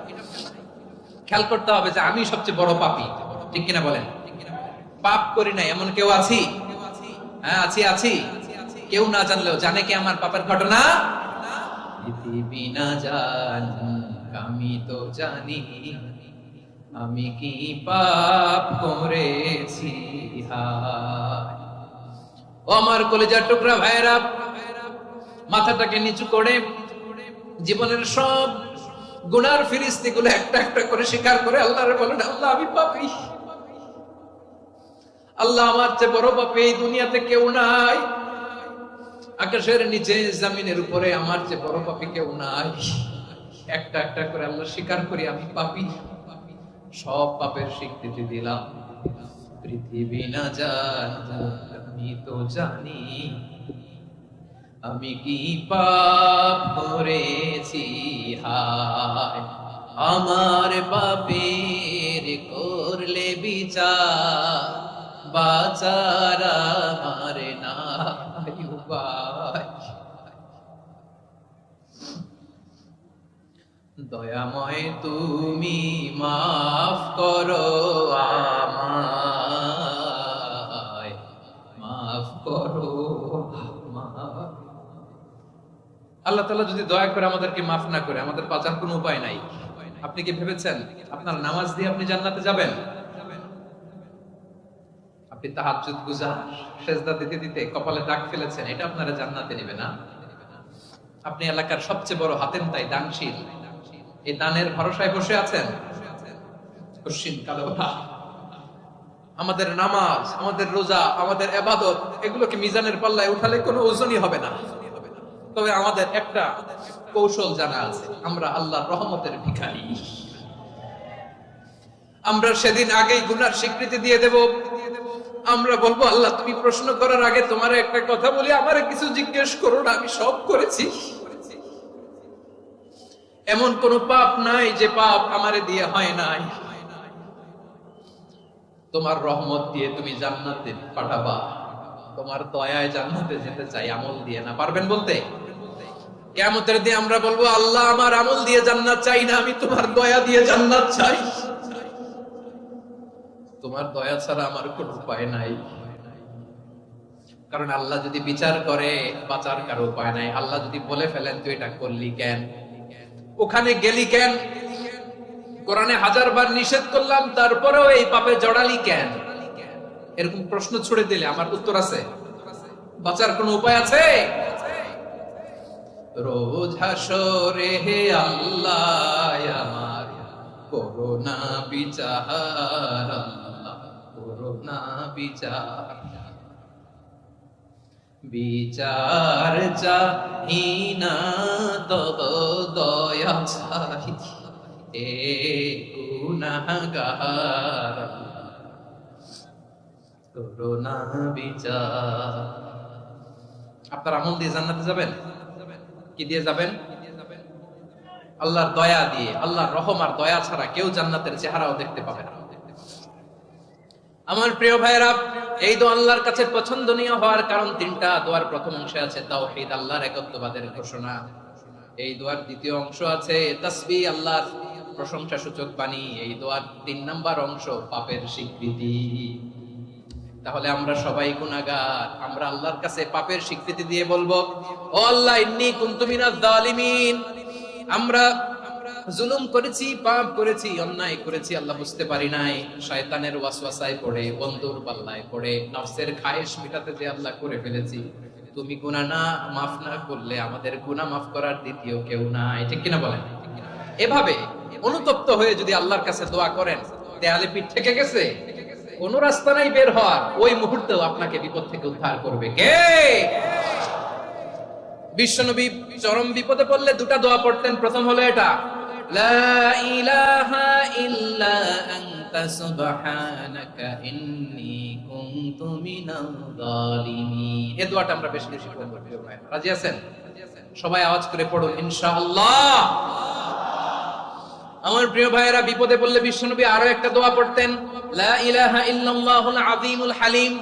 Speaker 1: খেয়াল করতে হবে যে আমি সবচেয়ে বড় পাপী, ঠিক কিনা বলেন? পাপ করি নাই এমন কেউ আছি? হ্যাঁ আছি, আছি। কেউ না জানলেও জানে কি আমার পাপের ঘটনা? পৃথিবী না জান আমি তো জানি আমি কি পাপ করেছি। ও আমার কলিজার টুকরা ভাইরা, মাথাটাকে নিচু করে জীবনের সব গুনার ফিরিস্তিগুলো একটা একটা করে স্বীকার করে আল্লাহরে বলেন, আল্লাহ আমি পাপী, আল্লাহ আমার চেয়ে বড় পাপী এই দুনিয়াতে কেউ নাই, আকাশের নিচে জমিনের উপরে আমার চেয়ে বড় পাপী কেউ নাই। একটা একটা করে আল্লাহ স্বীকার করি আমি পাপী, সব পাপের স্বীকৃতি দিলাম। পৃথিবী না জানো আমি তো জানি, আমি কি পাপ করেছি, হায় আমার পাপের করলে বিচার, বাঁচার আমার নাই উপায়। দয়াময় তুমি মাফ করো আমায়, মাফ করো আমায়। আল্লাহ তাআলা যদি দয়া করে আমাদেরকে মাফ না করে, আমাদের বাঁচার কোনো উপায় নাই। আপনি কি ভেবেছেন আপনার নামাজ দিয়ে আপনি জান্নাতে যাবেন? আপনি তাহাজ্জুদ গুজার, সেজদা দিতে দিতে কপালে দাগ ফেলেছেন, এটা আপনারা জান্নাতে নেবে না। আপনি এলাকার সবচেয়ে বড় হাতেম তাই দানশীল, এই দানের ভরসায় বসে আছেন, কশিন কালো ভাব। আমাদের নামাজ, আমাদের রোজা, আমাদের ইবাদত, এগুলোকে মিজানের পাল্লায় উঠালে কোনো ওজনই হবে না। তবে আমাদের একটা কৌশল জানা আছে, আমরা আল্লাহর রহমতের ভিখারি। আমরা সেদিন আগেই গুনার স্বীকৃতি দিয়ে দেব। আমরা বলবো, আল্লাহ তুমি প্রশ্ন করার আগে তোমার একটা কথা বলি, আমারে কিছু জিজ্ঞেস করো না, আমি সব করেছি। এমন কোন পাপ নাই যে পাপ আমারে দিয়ে হয় নাই। তোমার রহমত দিয়ে তুমি জান্নাতে পাঠাবা, তোমার দয়ায় জান্নাতে যেতে চাই, আমল দিয়ে না। পারবেন বলতে? কিয়ামতের দিন আমরা বলবো, আল্লাহ আমার আমল দিয়ে জান্নাত চাই না, আমি তোমার দয়া দিয়ে জান্নাত চাই। তোমার দয়া ছাড়া আমার কোনো উপায় নাই। কারণ আল্লাহ যদি বিচার করে, বাঁচার কারো উপায় নাই। আল্লাহ যদি বলে ফেলেন তুই এটা করলি কেন, ওখানে গেলি কেন, কোরআনে 1000 বার নিষেধ করলাম তারপরেও এই পাপে জড়ালি কেন, এরকম প্রশ্ন ছুড়ে দিলে আমার উত্তর আছে? বাঁচার কোনো উপায় আছে? রোজ হাসরে হে আল্লাহ আমার করোনা বিচার, আল্লাহ করোনা বিচার, বিচার চাহি না তব দয়া চাহি, এ গুনাহগার করোনা বিচার। আপনার আমল দিয়ে জান্নাতে যাবেন? কি দিয়ে যাবেন? আল্লাহর দয়া দিয়ে। আল্লাহর রহম আর দয়া ছাড়া কেউ জান্নাতের চেহারাও দেখতে পাবে না। আমার প্রিয় ভাইরা, এই দোয়া আল্লাহর কাছে পছন্দনীয় হওয়ার কারণ তিনটা। দোয়ার প্রথম অংশে আছে তাওহীদ, আল্লাহর একত্ববাদের ঘোষণা। এই দোয়ার দ্বিতীয় অংশ আছে তাসবিহ, আল্লাহর প্রশংসা সূচক বাণী। এই দোয়ার 3 নাম্বার অংশ পাপের স্বীকৃতি। তাহলে আমরা সবাই গুনাহগার, আমরা আল্লাহর কাছে পাপের স্বীকৃতি দিয়ে বলবো, ও আল্লাহ ইন্নী কুনতু মিনাজ জালিমিন, আমরা জুলুম করেছি, পাপ করেছি, অন্যায় করেছি, আল্লাহ বুঝতে পারি নাই, শয়তানের ওয়াসওয়াসায় পড়ে, বন্ধুর পাল্লায় পড়ে, নফসের খায়েশ মিটাতে যে আল্লাহ করে ফেলেছি। তুমি গুনাহ না মাফ না করলে আমাদের গুনাহ মাফ করার দ্বিতীয় কেউ নাই। ঠিক কিনা বলেন? এভাবে অনুতপ্ত হয়ে যদি আল্লাহর কাছে দোয়া করেন, দেয়ালে পিঠ থেকে গেছে, কোন রাস্তা নাই বের হওয়ার, ওই মুহূর্তেও আপনাকে বিপদ থেকে উদ্ধার করবে কে? বিশ্বনবী চরম বিপদে পড়লে দুটা দোয়া পড়তেন। প্রথম হলো এটা, লা ইলাহা ইল্লা আনতা সুবহানাকা ইন্নী কুনতু মিনাল জালিমিন। এই দোয়াটা আমরা বেশি বেশি পড়ব। রাজি আছেন? সবাই আওয়াজ করে পড়ুন ইনশাআল্লাহ। আমার প্রিয় ভাইয়েরা, বিপদে পড়লে বিশ্বনবী আরো একটা দোয়া পড়তেন, লা ইলাহা ইল্লাল্লাহুল আযীমুল হালিম,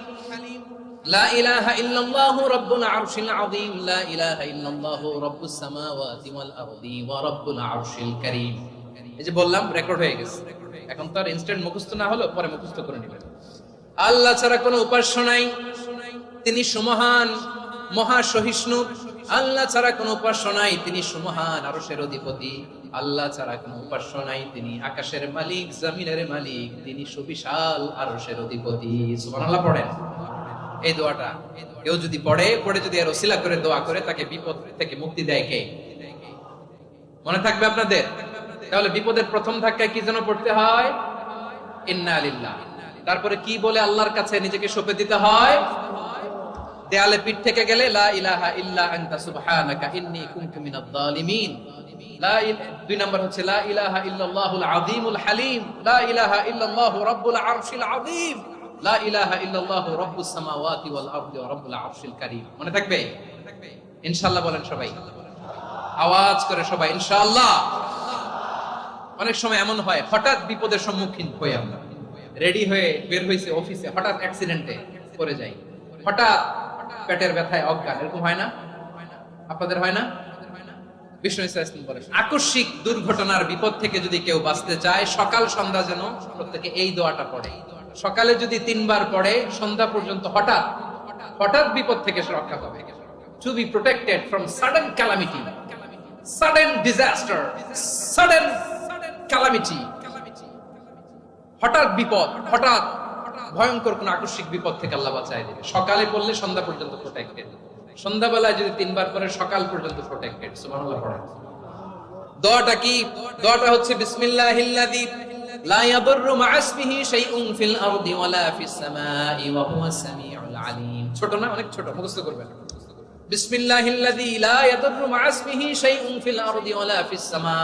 Speaker 1: লা ইলাহা ইল্লাল্লাহু রাব্বুল আরশিল আযীম, লা ইলাহা ইল্লাল্লাহু রাব্বুস সামাওয়াতি ওয়াল আরদি ওয়া রাব্বুল আরশিল কারীম। এই যে বললাম, রেকর্ড হয়ে গেছে। এখন তো আর ইনস্ট্যান্ট মুখস্থ না হলো, পরে মুখস্থ করে নেবেন। আল্লাহ ছাড়া কোনো উপাস্য নাই, তিনি সুমহান, মহা সহিষ্ণু। আল্লাহ ছাড়া কোনো উপাস্য নাই, তিনি সুমহান, আরশের অধিপতি। আল্লাহ ছাড়া কোনো উপাস্য নাই, তিনি আকাশের মালিক, জমিনের মালিক, তিনি সুবিশাল আরশের অধিপতি। সুবহানাল্লাহ পড়েন এই দোয়াটা। কেউ যদি পড়ে যদি এর ওসিলা করে দোয়া করে, তাকে বিপদ থেকে মুক্তি দেয় কে? মনে থাকবে আপনাদের? তাহলে বিপদের প্রথম ধাক্কায় কি যেন পড়তে হয়? ইন্না লিল্লাহ। তারপরে কি বলে আল্লাহর কাছে নিজেকে সঁপে দিতে হয়? দেয়ালে পিঠ থেকে গেলে লা ইলাহা ইল্লা আনতা সুবহানাকা ইন্নী কুনতু মিনাজ জালিমিন। দুই নাম্বার হচ্ছে লা ইলাহা ইল্লাল্লাহুল আযীমুল হালিম, লা ইলাহা ইল্লাল্লাহু রাব্বুল আরশিল আযীম, লা ইলাহা ইল্লাল্লাহু রাব্বুস সামাওয়াতি ওয়াল আরদি ওয়া রাব্বুল আরশিল কারীম। মনে থাকবে? ইনশাআল্লাহ বলেন সবাই, আওয়াজ করে সবাই ইনশাআল্লাহ। অনেক সময় এমন হয়, হঠাৎ বিপদের সম্মুখীন হই আমরা, রেডি হয়ে বের হইছে অফিসে, হঠাৎ অ্যাক্সিডেন্টে পড়ে যাই, হঠাৎ পেটের ব্যথায় অজ্ঞান, এরকম হয় না? আপনাদের হয় না? বিষ্ণু ইসলাম বলেন, আকস্মিক দুর্ঘটনার বিপদ থেকে যদি কেউ বাঁচতে চায়, সকাল সন্ধ্যা যেন প্রত্যেকে এই দোয়াটা পড়ে। সকালে যদি 3 বার পড়ে, সন্ধ্যা পর্যন্ত হঠাৎ হঠাৎ বিপদ থেকে সে রক্ষা পাবে। To be protected from sudden calamity, sudden disaster, sudden calamity, হঠাৎ বিপদ, হঠাৎ ভয়ঙ্কর কোন আকস্মিক বিপদ থেকে আল্লাহ বাঁচায় দিবে। সকালে পড়লে সন্ধ্যা পর্যন্ত প্রোটেক্টেড, সন্ধ্যাবেলায় যদি 3 বার পরে সকাল পর্যন্ত প্রোটেক্টেড। সুবহানাল্লাহ পড়েন। দোয়াটা কি? দোয়াটা হচ্ছে বিসমিল্লাহিল্লাযী লা ইয়াদুররু মা ইসমিহি শাইউন ফিল আরদি ওয়ালা ফিস সামাই ওয়া হুয়াস সামিউল আলীম। ছোট না? অনেক ছোট, মুখস্থ করবেন। বিসমিল্লাহিল্লাযী লা ইয়াদুররু মা ইসমিহি শাইউন ফিল আরদি ওয়ালা ফিস সামা।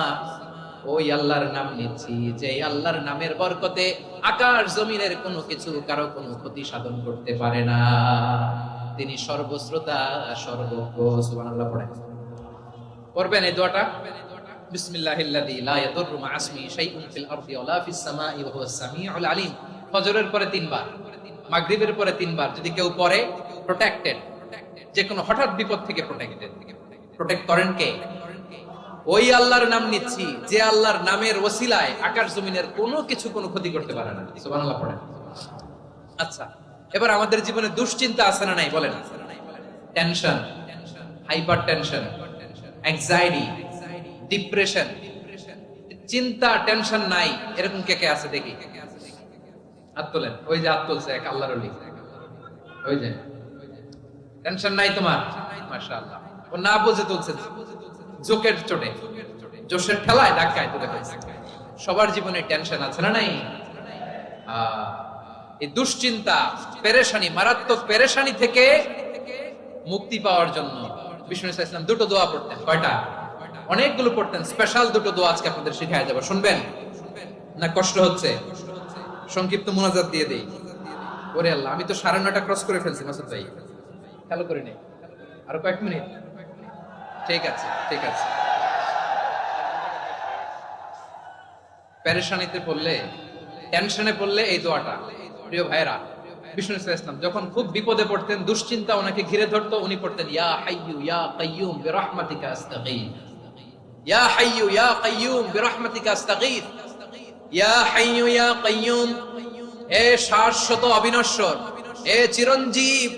Speaker 1: ওই আল্লাহর নাম নিচ্ছি যে আল্লাহর নামের বরকতে আকাশ জমিনের কোনো কিছু কারো কোনো ক্ষতি সাধন করতে পারে না। তিনি সর্বশ্রোতা, সর্বজ্ঞ। সুবহানাল্লাহ পড়েন। পড়বেন এই দোয়াটা, বিসমিল্লাহিল্লাযী লা ইয়াদুররু মা ইসমিহি শাইউন ফিল আরদি ওয়ালা ফিস সামাই ওয়া হুয়াস সামিউল আলীম। ফজরের পরে 3 বার, মাগরিবের পরে 3 বার যদি কেউ পড়ে, প্রোটেক্টেড, যে কোনো হঠাৎ বিপদ থেকে প্রোটেক্টেড। প্রোটেক্ট করেন কে? ওই আল্লাহর নাম নিচ্ছি যে আল্লাহর নামের ওসিলায় আকাশ জমিনের কোনো কিছু কোনো ক্ষতি করতে পারে না। সুবহানাল্লাহ পড়েন। আচ্ছা, এবার আমাদের জীবনে দুশ্চিন্তা আছে না নাই বলেন? Tension, hyper tension, anxiety, depression, চিন্তা, টেনশন নাই এরকম কে কে আছে দেখি? হাত তোলেন। ওই যে হাত তুলছে এক আল্লাহর ওলি, ওই যে টেনশন নাই তোমার, মাশাআল্লাহ। ও না বুঝে তুলছে, জোকের চোটে, জোশের ঠেলায় ধাক্কায় তুলে ফেলছে। সবার জীবনে টেনশন আছে না নাই? এই দুশ্চিন্তা, পেরেশানি, মারাত্মক পেরেশানি থেকে মুক্তি পাওয়ার জন্য বিষ্ণু ইসলাম 2টো দোয়া পড়তেন। কয়টা? অনেকগুলো পড়তেন। স্পেশাল 2টো দোয়া আজকে আপনাদের শিখায় দেব। শুনবেন না? কষ্ট হচ্ছে? সংক্ষিপ্ত মুনাজাত দিয়ে দেই। ওরে আল্লাহ, আমি তো 9:30 ক্রস করে ফেলছি মাসুদ ভাই, খেয়াল করে নেই। আরো কয়েক মিনিট? ঠিক আছে, ঠিক আছে। পেরেশানিতে পড়লে, টেনশনে পড়লে এই দোয়াটা, প্রিয় ভাইরা, বিষ্ণু ইসলাম যখন খুব বিপদে পড়তেন, দুশ্চিন্তা ওনাকে ঘিরে ধরতো, উনি পড়তেন ইয়া হাইয়ু ইয়া কাইয়ুম বিরহমাতিকা আস্তাগীথ, ইয়া হাইয়ু ইয়া কাইয়ুম বিরহমাতিকা আস্তাগীথ, ইয়া হাইয়ু ইয়া কাইয়ুম, হে শাশ্বত অবিনশ্বর, হে চিরঞ্জীব,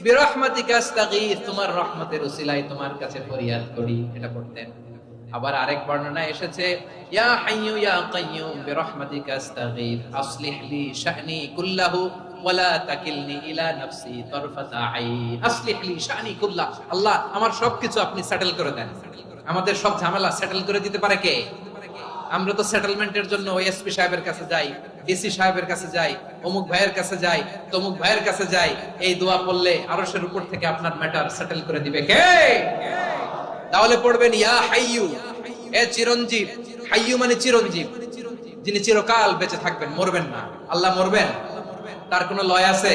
Speaker 1: বিরহমাতিকা আস্তাগীথ, তোমার রহমতের উসিলায় তোমার কাছে ফরিয়াদ করি। এটা পড়তেন। আবার আরেক বর্ণনা এসেছে ইয়া হাইয়ু ইয়া কাইয়ুম বিরহমাতিকা আস্তাগীথ আসলিহ লি শা'নি কুল্লাহু ওয়ালা তাকিলনি ইলা নাফসি তারফাতা আইন। আসলিহ লি শা'নি কুল্লাহ, আল্লাহ আমার সবকিছু আপনি সেটেল করে দেন। আমাদের সব ঝামেলা সেটেল করে দিতে পারে কে? আমরা তো সেটেলমেন্টের জন্য এসপি সাহেবের কাছে যাই, ডিসি সাহেবের কাছে যাই, অমুক ভাইয়ের কাছে যাই, তমুক ভাইয়ের কাছে যাই। এই দোয়া পড়লে আরশের উপর থেকে আপনার ম্যাটার সেটেল করে দিবে কে? তাহলে পড়বেন ইয়া হাইয়ু, এ চিরঞ্জীব। হাইয়ু মানে চিরঞ্জীব, যিনি চিরকাল বেঁচে থাকবেন, মরবেন না। আল্লাহ মরবেন? তার কোনো লয় আছে?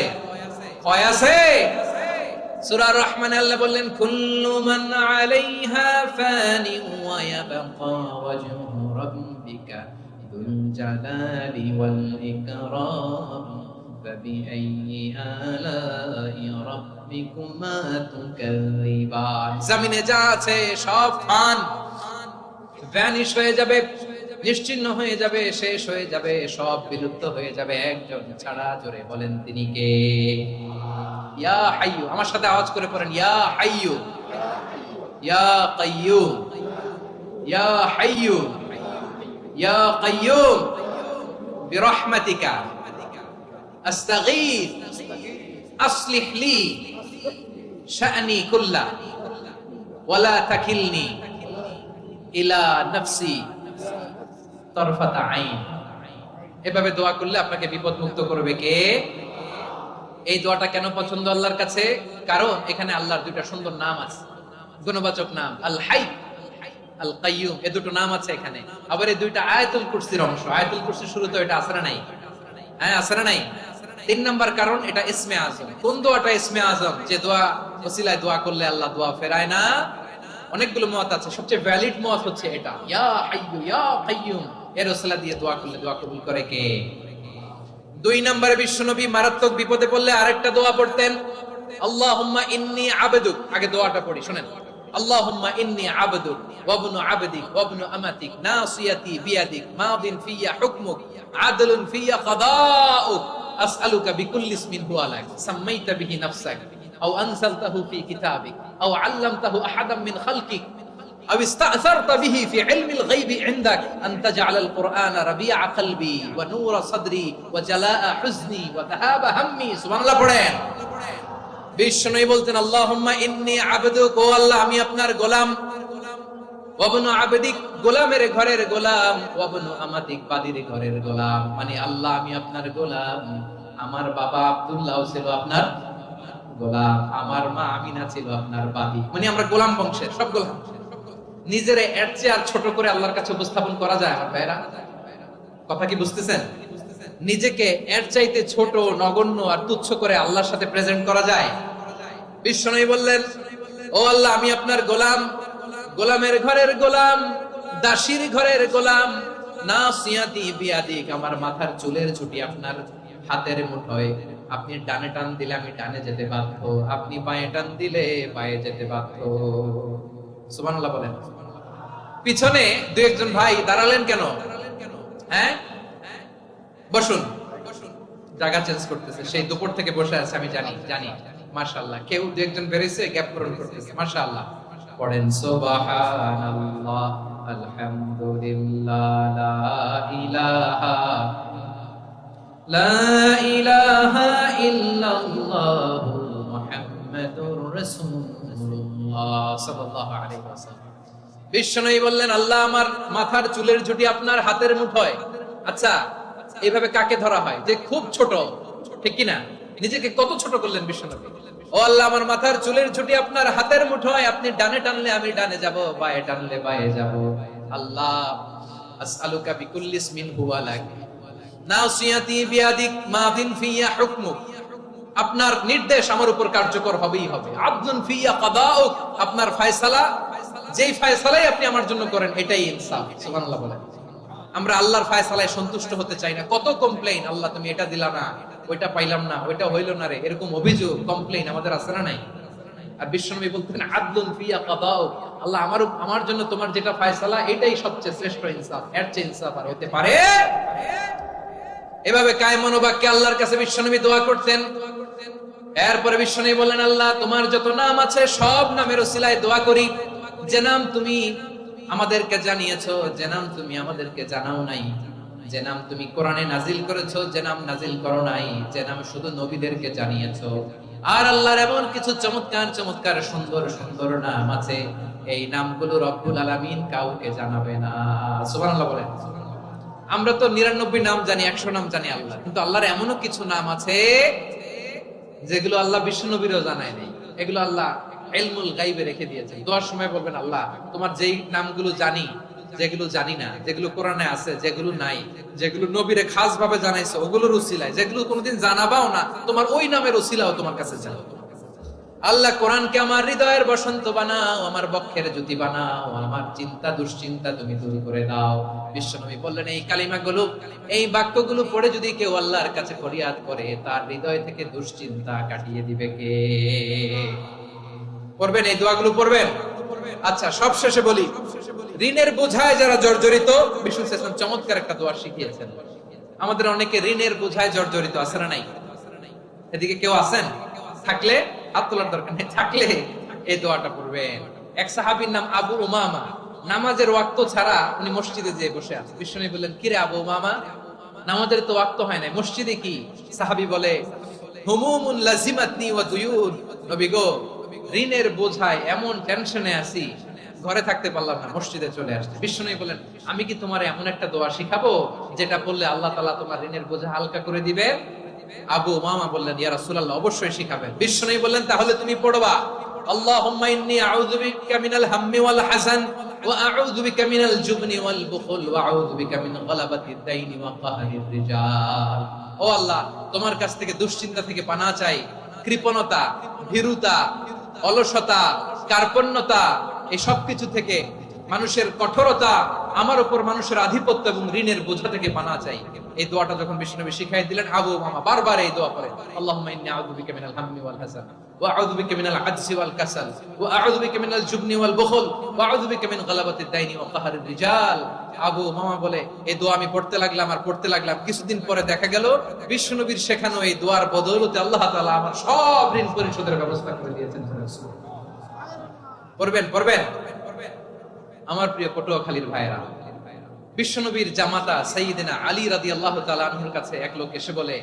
Speaker 1: ক্ষয় আছে? সূরা রহমানে আল্লাহ বললেন কুল্লু মান আলাইহা ফানি ওয়া ইয়াবকা ওয়াজহু রাব্বিকা যুল জালালি ওয়াল ইকরাম ফাবিআইয়ি আলাই রাব্বিকুমা তুকাযযিবান। জমিনে যা আছে সব ফান, ভ্যানিশ হয়ে যাবে, নিশ্চিহ্ন হয়ে যাবে, শেষ হয়ে যাবে, সব বিলুপ্ত হয়ে যাবে, একজন ছাড়া। জোরে বলেন তিনি কে? ইয়া হাইয়ু। আমার সাথে আওয়াজ করে পড়েন ইয়া হাইয়ু ইয়া কাইয়ুম ইয়া হাইয়ু ইয়া কাইয়ুম বিরহমাতিকা আস্তাগীথ আসলিহ লি শা'নি কুল্লা ওয়ালা তাকিলনি ইলা নাফসি তরফাতা আইন। এভাবে দোয়া করলে আপনাকে বিপদ মুক্ত করবে কে? এই দোয়াটা কেন পছন্দ আল্লাহর কাছে? কারণ এখানে আল্লাহর দুইটা সুন্দর নাম আছে, গুণবাচক নাম, আল হাই, আল কাইয়ুম, এই দুটো নাম আছে এখানে। আবার এই দুইটা আয়াতুল কুরসির অংশ। আয়াতুল কুরসির শুরুতে এটা আছে না নাই? হ্যাঁ, আছে না নাই? 3 নাম্বার কারণ এটা ইসমে আজম। কোন দোয়াটা ইসমে আজম? যে দোয়া ওসিলায় দোয়া করলে আল্লাহ দোয়া ফেরায় না। অনেকগুলো মত আছে, সবচেয়ে ভ্যালিড মত হচ্ছে এটা, ইয়া হাইয়ু ইয়া কাইয়ুম। এর ওসিলা দিয়ে দোয়া করলে দোয়া কবুল করে কে? 2 নম্বরে বিশ্বনবী মারাত্মক বিপদে পড়লে আরেকটা দোয়া পড়তেন, আল্লাহুম্মা ইন্নী আবদুক। আগে দোয়াটা পড়ি, শুনেন। আল্লাহুম্মা ইন্নী আবদুক ওয়া ইবনু আবদিক ওয়া ইবনু আমাতিক নাসিয়াতি বিয়াদিক মাদিন ফিয়া হুকমুক আদলুন ফিয়া কাদাউক আসআলুকা বিকুল্লি ইসমিন হুয়া লাক সাম্মাইতা বিহি নাফসাক আও আনসালতাহু ফি কিতাবিক আও আল্লামতাহু আহাদাম মিন খালকিক أو استأثرت به في علم الغيب عندك أن تجعل القرآن ربيع قلبي ونور صدري وجلاء حزني وذهاب همي. سبحان الله পড়েন। বিশ্বনবী বলতেন, আল্লাহুম্মা ইন্নী আবদুক, ও আল্লাহ আমি আপনার গোলাম, ওয়া ইবনু আবদিক, গোলামের ঘরের গোলাম, ওয়া ইবনু আমাতিক, বাদীর ঘরের গোলাম। মানে আল্লাহ আমি আপনার গোলাম, আমার বাবা আব্দুল্লাহ ছিল আপনার গোলাম, আমার মা আমিনা ছিল আপনার বাদী। মানে আমরা গোলাম বংশের, সব গোলাম। নিজেরে এর চেয়ে আর ছোট করে আল্লাহর কাছে উপস্থাপন করা যায় আমার ভাইরা? কথা কি বুঝতেছেন? নিজেকে এর চাইতে ছোট, নগণ্য আর তুচ্ছ করে আল্লাহর সাথে প্রেজেন্ট করা যায়? বিশ্বনবী বললেন, ও আল্লাহ আমি আপনার গোলাম, গোলামের ঘরের গোলাম, দাসীর ঘরের গোলাম, নাসিয়াতি বিয়াদিক, আমার মাথার চুলের ছুটি আপনার হাতের মুঠোয়। আপনি ডানে টান দিলে আমি ডানে যেতে বাধ্য, আপনি বাঁয়ে টান দিলে বাঁয়ে যেতে বাধ্য। সুবহানাল্লাহ বলেন। পিছনে 2-1 ভাই দাঁড়ালেন কেন? হ্যাঁ, বসুন। জায়গা চেঞ্জ করতেছে, সেই দুপুর থেকে বসে আছে আমি জানি। মাশাআল্লাহ, কেউ 2-1 বেরিয়েছে, গ্যাপ পূরণ করতেছে। মাশাআল্লাহ। পড়েন সুবহানাল্লাহ, আলহামদুলিল্লাহ, লা ইলাহা ইল্লাল্লাহু মুহাম্মাদুর রাসূলুল্লাহ সাল্লাল্লাহু আলাইহি ওয়াসাল্লাম। বিশ্বনবী বললেন, আল্লাহ আমার মাথার চুলের ঝুঁটি আপনার হাতের মুঠোয়। আচ্ছা, এইভাবে কাকে ধরা হয়? যে খুব ছোট, ঠিক কি না? নিজেকে কত ছোট করলেন বিশ্বনবী। ও আল্লাহ আমার মাথার চুলের ঝুঁটি আপনার হাতের মুঠোয়, আপনি ডানে টানলে আমি ডানে যাব, বাঁয়ে টানলে বাঁয়ে যাব। আল্লাহ আসআলুকা বিকুল্লি ইসমিন হুয়া লাক নাসিয়াতি বিয়াদিক মাদিন ফিয়া হুকমুক, আপনার নির্দেশ আমার উপর কার্যকর হবেই হবে। আদলুন ফিয়া কাদাউক, আপনার ফয়সালা, যেই ফয়সালাই আপনি আমার জন্য করেন এটাই ইনসাফ। সুবহানাল্লাহ বলেন। আমরা আল্লাহর ফয়সালায় সন্তুষ্ট হতে চাই না। কত কমপ্লেইন, আল্লাহ তুমি এটা দিলা না, ওইটা পাইলাম না, ওইটা হইল না রে, এরকম অভিযোগ, কমপ্লেইন আমাদের আছে না নাই? আর বিশ্বনবী বলতেন, আদলুন ফিয়া কাদাউক, আল্লাহ আমার জন্য তোমার যেটা ফয়সালা এটাই সবচেয়ে শ্রেষ্ঠ ইনসাফ, এর চেয়ে ইনসাফ আর হতে পারে? এভাবে কায় মনোবাক্যে আল্লাহর কাছে বিশ্বনবী দোয়া করতেন। এরপরে বিশ্বনবী বললেন, আল্লাহ তোমার যত নাম আছে সব নামের ওসিলায় দোয়া করি, যে নাম তুমি আমাদেরকে জানিয়েছো, যে নাম তুমি আমাদেরকে জানাও নাই, যে নাম তুমি কোরআনে নাজিল করেছো, যে নাম নাজিল করো নাই, যে নাম শুধু নবীদেরকে জানিয়েছো। আর আল্লাহর এমন কিছু চমৎকার চমৎকার সুন্দর সুন্দর নাম আছে, এই নামগুলো রব্বুল আলামিন কাউকে জানাবে না। সুবহানাল্লাহ বলেন। আমরা তো 99 নাম জানি, 100 নাম জানি আল্লাহ, কিন্তু আল্লাহর এমনও কিছু নাম আছে যেগুলো আল্লাহ বিশ্বনবীরও জানায় নাই। এগুলো আল্লাহ ইলমুল গায়বে রেখে দিয়েছেন। দোয়ার সময় বলবেন, আল্লাহ তোমার যেই নামগুলো জানি, যেগুলো জানি না, যেগুলো কোরআনে আছে, যেগুলো নাই, যেগুলো নবীরে খাস ভাবে জানাইছো ওগুলোর উসিলায়, যেগুলো কোনোদিন জানাবাও না, তোমার ওই নামের উসিলাও তোমার কাছে চাই। আল্লাহ কোরআনকে আমার হৃদয়ের বসন্ত বানাও, আমার বক্ষের জ্যোতি বানাও, আমার চিন্তা দুশ্চিন্তা তুমি দূর করে দাও। বিশ্বনবী বললেন, এই কালিমাগুলো, এই বাক্যগুলো পড়ে যদি কেউ আল্লাহর কাছে ফরিয়াদ করে, তার হৃদয় থেকে দুশ্চিন্তা কাটিয়ে দিবে কে? পড়বেন, এই দোয়াগুলো পড়বেন। আচ্ছা, সব শেষে বলি, ঋণের বোঝায় যারা জর্জরিত, বিষ্ণু ইসলাম চমৎকার একটা দোয়া শিখিয়েছেন। আমাদের অনেকে ঋণের বোঝায় জর্জরিত, আছে না নাই? এদিকে কেউ আছেন? থাকলে হাত তোলার দরকার নেই, থাকলে এই দোয়াটা পড়বেন। এক সাহাবীর নাম আবু উমামা, নামাজের ওয়াক্ত ছাড়া উনি মসজিদে যেয়ে বসে আছে। বিশ্বনবী বললেন, কিরে আবু উমামা, নামাজের তো ওয়াক্ত হয় না, মসজিদে কি? সাহাবী বলে, হুমুমুন লাজিমাতনি ওয়া দুয়ুন, নবী গো ঋণের বোঝায় এমন টেনশনে আছি ঘরে থাকতে পারলাম না, মসজিদে চলে আসছে। বিশ্বনবী বলেন, আমি কি তোমার এমন একটা দোয়া শিখাবো যেটা বললে আল্লাহ তাআলা তোমার ঋণের বোঝা হালকা করে দিবে? আবু উমামা বললেন, ইয়া রাসূলুল্লাহ, অবশ্যই শিখাবেন। বিশ্বনবী বললেন, তাহলে তুমি পড়বা, আল্লাহুম্মা ইন্নী আউযু বিকা মিনাল হাম্মি ওয়াল হাযান ওয়া আউযু বিকা মিনাল জুবনি ওয়াল বুখল ওয়া আউযু বিকা মিন গলাবাতিদ দাইনি ওয়া কাহরির রিজাল। ও আল্লাহ, তোমার কাছ থেকে দুশ্চিন্তা থেকে পানাহ চাই, কৃপণতা, ভীরুতা, অলসতা, কার্পণ্যতা, এই সব কিছু থেকে, মানুষের কঠোরতা, আমার উপর মানুষের আধিপত্য এবং ঋণের বোঝা থেকে পানাহ চাই। এই দোয়াটা যখন বিশ্বনবী শিখাই দিলেন, আবু উমামা বারবার এই দোয়া পড়েন, আল্লাহুম্মা ইন্নী আউযু বিকা মিনাল হাম্মি ওয়াল হাযান ওয়া আউযু বিকা মিনাল আজজি ওয়াল কাসাল ওয়া আউযু বিকা মিনাল জুবনি ওয়াল বুখল ওয়া আউযু বিকা মিন গলাবাতিদ দাইনি ওয়া কাহরির রিজাল। আবু উমামা বলে, এই দোয়া আমি পড়তে লাগলাম। কিছুদিন পরে দেখা গেল বিশ্বনবীর শেখানো এই দোয়ার বদৌলতে আল্লাহ তাআলা আমার সব ঋণ পরিশোধের ব্যবস্থা করে দিয়েছেন। পড়বেন আমার প্রিয় পটুয়াখালীর ভাইরা। বিশ্বনবীর জামাতা সাইয়্যিদিনা আলী রাদিয়াল্লাহু তাআলা আনহুর কাছে এক লোক এসে বলে,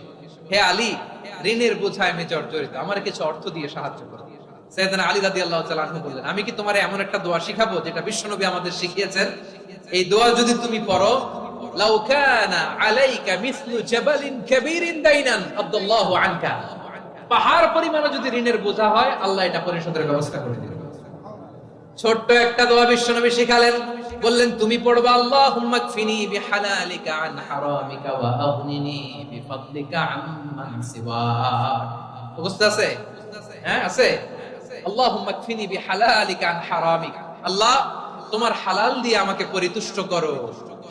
Speaker 1: হে আলী, ঋণের বোঝায় আমি জর্জরিত, আমার কিছু অর্থ দিয়ে সাহায্য করো। সাইয়্যিদিনা আলী রাদিয়াল্লাহু তাআলা আনহু বললেন, আমি কি তোমারে এমন একটা দোয়া শিখাবো যেটা বিশ্বনবী আমাদের শিখিয়েছেন? এই দোয়া যদি তুমি পড়ো, লাউ কানা আলাইকা মিসলু জাবালিন কাবীরিন দাইনান আব্দুল্লাহু আনকা, পাহাড় পরিমাণ যদি ঋণের বোঝা হয়, আল্লাহ এটা পরিশোধের ব্যবস্থা করে দিবেন। ছোট্ট একটা দোয়া বিশ্বনবী শিখালেন, বললেন, তুমি পড়বা, আল্লাহুম্মা কফিনি বিহালালিকা আন হারামিকা ওয়া আগনিনি বিফাদলিকা আম্মান সিওয়াক। বুঝতে আছে? হ্যাঁ, আছে। আল্লাহুম্মা কফিনি বিহালালিকা আন হারামিকা, আল্লাহ তোমার হালাল দিয়ে আমাকে পরিতুষ্ট করো,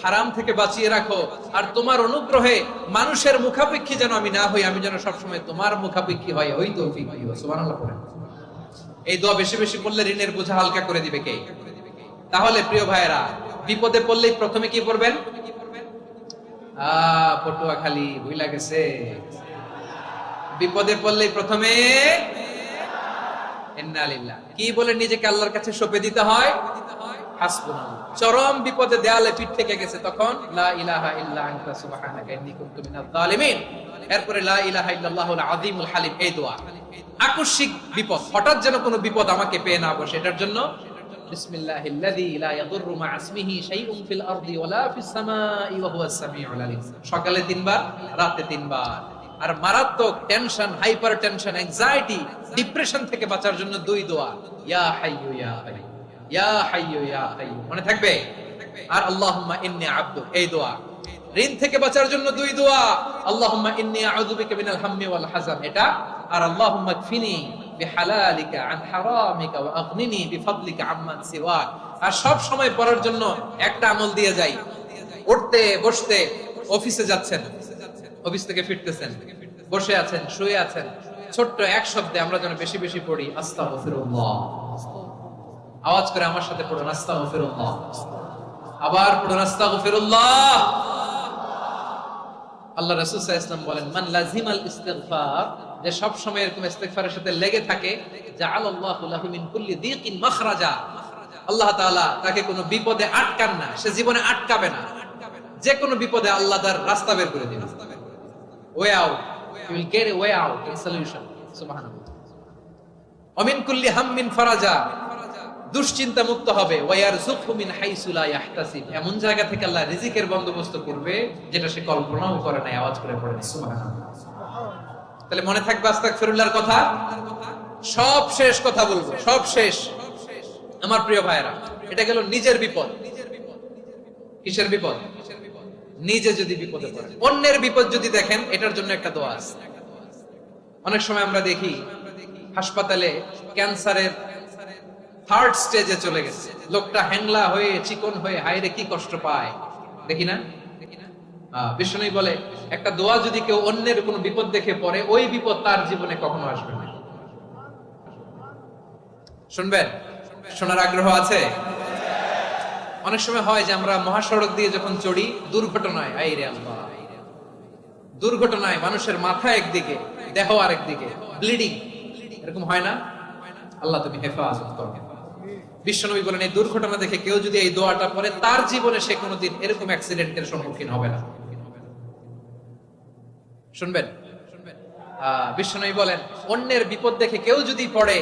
Speaker 1: হারাম থেকে বাঁচিয়ে রাখো, আর তোমার অনুগ্রহে মানুষের মুখাপেক্ষী যেন আমি না হই, আমি যেন সবসময় তোমার মুখাপেক্ষী হই, ওই তৌফিক দিও। সুবহানাল্লাহ পড়েন। এই দোয়া বেশি বেশি পড়লে ঋণের বোঝা হালকা করে দিবে কে? তাহলে প্রিয় ভাইয়েরা, বিপদে পড়লেই প্রথমে কি পড়বেন? পটুয়াখালী ভুইলা গেছে। বিপদে পড়লেই প্রথমে ইন্না লিল্লাহ কি বলে নিজেকে আল্লাহর কাছে সঁপে দিতে হয়? হাসবুনাল্লাহ। চরম বিপদে দেয়ালে পিঠ থেকে গেছে, তখন লা ইলাহা ইল্লা আনতা সুবহানাকা ইন্নী কুনতু মিনাজ জালিমিন। এরপরে লা ইলাহা ইল্লাল্লাহুল আযীমুল হালিম, এই দোয়া। আকস্মিক বিপদ, হঠাৎ যেন কোনো বিপদ আমাকে পেয়ে না বসে, এটার জন্য বিসমিল্লাহিল্লাযী লা ইয়াদুররু মা ইসমিহি শাইউন ফিল আরদি ওয়ালা ফিস সামাই ওয়া হুয়াস সামিউল আলীম। সকালে 3 বার, রাতে 3 বার। আর মারাত্মক tension, hyper tension, anxiety, depression থেকে বাঁচার জন্য 2 দোয়া, ইয়া হাইয়্যু ইয়া কাইয়্যুম, ইয়া হাইয়্যু ইয়া কাইয়্যুম, মনে থাকবে? আর আল্লাহুম্মা ইন্নী আবদুক, এই দোয়া। ঋণ থেকে বাঁচার জন্য 2 দোয়া, আল্লাহুম্মা ইন্নী আউযু বিকা মিনাল হাম্মি ওয়াল হাযান, এটা। আর আল্লাহুম্মা কফিনি বিহালালিকা আন হারামিকা ওয়া আগনিনি বিফাদলিকা আম্মান সিওয়াক। আর সব সময় পড়ার জন্য একটা আমল দিয়ে যাই, উঠতে বসতে, অফিসে যাচ্ছেন, অফিস থেকে ফিরতেছেন, বসে আছেন, শুয়ে আছেন, ছোট্ট এক শব্দে আমরা যেন বেশি বেশি পড়ি, আস্তাগফিরুল্লাহ। আওয়াজ করে আমার সাথে পড়ুন, আস্তাগফিরুল্লাহ। আবার পড়ুন, আস্তাগফিরুল্লাহ। আল্লাহ রাসূল সাল্লাল্লাহু আলাইহি ওয়াসাল্লাম বলেন, মান লাজিমাল ইস্তিগফার, যে সব সময় এরকম ইস্তিগফারের সাথে লেগে থাকে, জাআলাল্লাহু লাহু মিন কুল্লি দীকিন মাখরাজা, আল্লাহ তাআলা তাকে কোনো বিপদে আটকান না, সে জীবনে আটকাবে না। যে কোনো বিপদে আল্লাহ তার রাস্তা বের করে দিবেন, way out, he will get a way out, a solution. সুবহানাল্লাহ। ওয়া মিন কুল্লি হাম্মিন ফারাজা, দুশ্চিন্তা মুক্ত হবে, ওয়া ইয়ারযুকহু মিন হাইসু লা ইয়াহতাসিব, এমন জায়গা থেকে আল্লাহ রিজিকের বন্দোবস্ত করবে যেটা সে কল্পনাও করে নাই। আওয়াজ করে পড়েন সুবহানাল্লাহ। তাহলে মনে থাকবে আস্তাগফিরুল্লাহর কথা। সব শেষ কথা বলবো, সব শেষ আমার প্রিয় ভাইয়েরা। এটা গেল নিজের বিপদ। কিসের বিপদ? নিজে যদি বিপদে পড়েন। অন্যের বিপদ যদি দেখেন, এটার জন্য একটা দোয়া আছে। অনেক সময় আমরা দেখি হাসপাতালে ক্যান্সারের 3rd স্টেজে চলে গেছে, লোকটা হ্যাংলা হয়ে, চিকন হয়ে, হায়রে কি কষ্ট পায়, দেখি না? বিষ্ণুই বলে, একটা দোয়া যদি কেউ অন্যের কোনো বিপদ দেখে পড়ে, ওই বিপদ তার জীবনে কখনো আসবে না। শুনবেন? শোনার আগ্রহ আছে? অনেক সময় হয় যে আমরা মহাসড়ক দিয়ে যখন চড়ি, দুর্ঘটনায়, আইরে আল্লাহ, দুর্ঘটনায় মানুষের মাথা একদিকে, দেহ আরেকদিকে, ব্লিডিং, এরকম হয় না? আল্লাহ তুমি হেফাজত করো। বিশ্বনবী বলেন, এই দুর্ঘটনা দেখে কেউ যদি এই দোয়াটা পড়ে, তার জীবনে সে কোনোদিন এরকম অ্যাক্সিডেন্টের সম্মুখীন হবে না। শুনবেন? বিশ্বনবী বলেন, অন্যের বিপদ দেখে কেউ যদি পড়ে,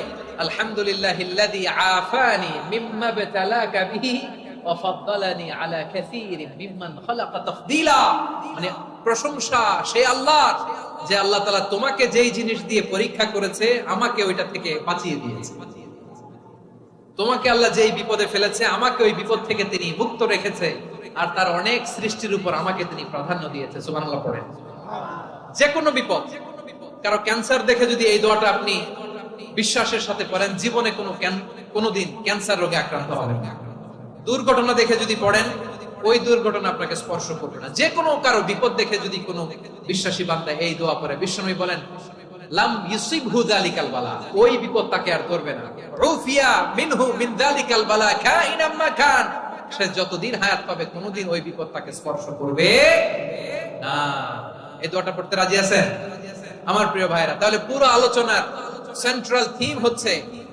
Speaker 1: আলহামদুলিল্লাহিল্লাযী আফানি মিম্মা বতালাকা বিহি ওয়া ফাদ্দালানি আলা কাসীরিন মিম্মান খালাকা তাফদীলা। মানে প্রশংসা সেই আল্লাহর, যে আল্লাহ তাআলা তোমাকে যেই জিনিস দিয়ে পরীক্ষা করেছে আমাকে ওইটা থেকে বাঁচিয়ে দিয়েছে। তোমাকে আল্লাহ যেই বিপদে ফেলেছে আমাকে ওই বিপদ থেকে তিনি মুক্ত রেখেছে, আর তার অনেক সৃষ্টির উপর আমাকে তিনি প্রাধান্য দিয়েছে। সুবহানাল্লাহ পড়েন। যে কোনো বিপদ, কারো ক্যান্সার দেখে যদি এই দোয়াটা আপনি বিশ্বাসের সাথে পড়েন, জীবনে কোনোদিন ক্যান্সার রোগে আক্রান্ত হবেন না। দুর্ঘটনা দেখে যদি পড়েন, ওই দুর্ঘটনা আপনাকে স্পর্শ করবে না। যে কোনো কারো বিপদ দেখে যদি কোনো বিশ্বাসী বান্দা এই দোয়া পড়ে, বিশ্বনবী বলেন লাম ইউসিবহু যালিকাল বালা, ওই বিপদ তাকে আর করবে না। উফিয়া মিনহু মিন যালিকাল বালা কাইনাম মা কান, সে যতদিন হায়াত পাবে কোনোদিন ওই বিপদ তাকে স্পর্শ করবে না। এই দোয়াটা পড়তে রাজি আছেন আমার প্রিয় ভাইরা? তাহলে পুরো আলোচনার সেন্ট্রাল থিম হচ্ছে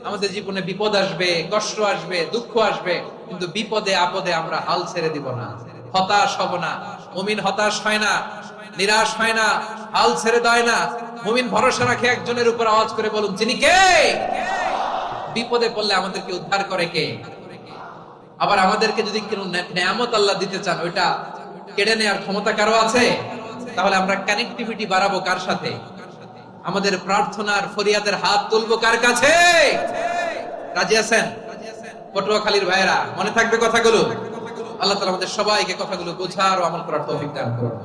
Speaker 1: আমাদের জীবনে বিপদ আসবে, কষ্ট আসবে, দুঃখ আসবে, কিন্তু বিপদে আপদে আমরা হাল ছেড়ে দিব না, হতাশ হব না। মুমিন হতাশ হয় না, নিরাশ হয় না, হাল ছেড়ে দেয় না। মুমিন ভরসা রাখে একজনের উপর। আওয়াজ করে বলুন, যিনি কে? বিপদে পড়লে আমাদেরকে উদ্ধার করে কে? আবার আমাদেরকে যদি কোনো নেয়ামত আল্লাহ দিতে চান, ওইটা কেড়ে নেওয়ার ক্ষমতা কারো আছে? তাহলে আমরা কানেক্টিভিটি বাড়াবো কার সাথে? আমাদের প্রার্থনার ফরিয়াদের হাত তুলবো কার কাছে? রাজি আছেন পটুয়াখালীর ভাইয়েরা? মনে থাকবে কথাগুলো। আল্লাহ তাআলা আমাদের সবাইকে কথাগুলো বোঝার ও আমল করার তৌফিক দান করুন।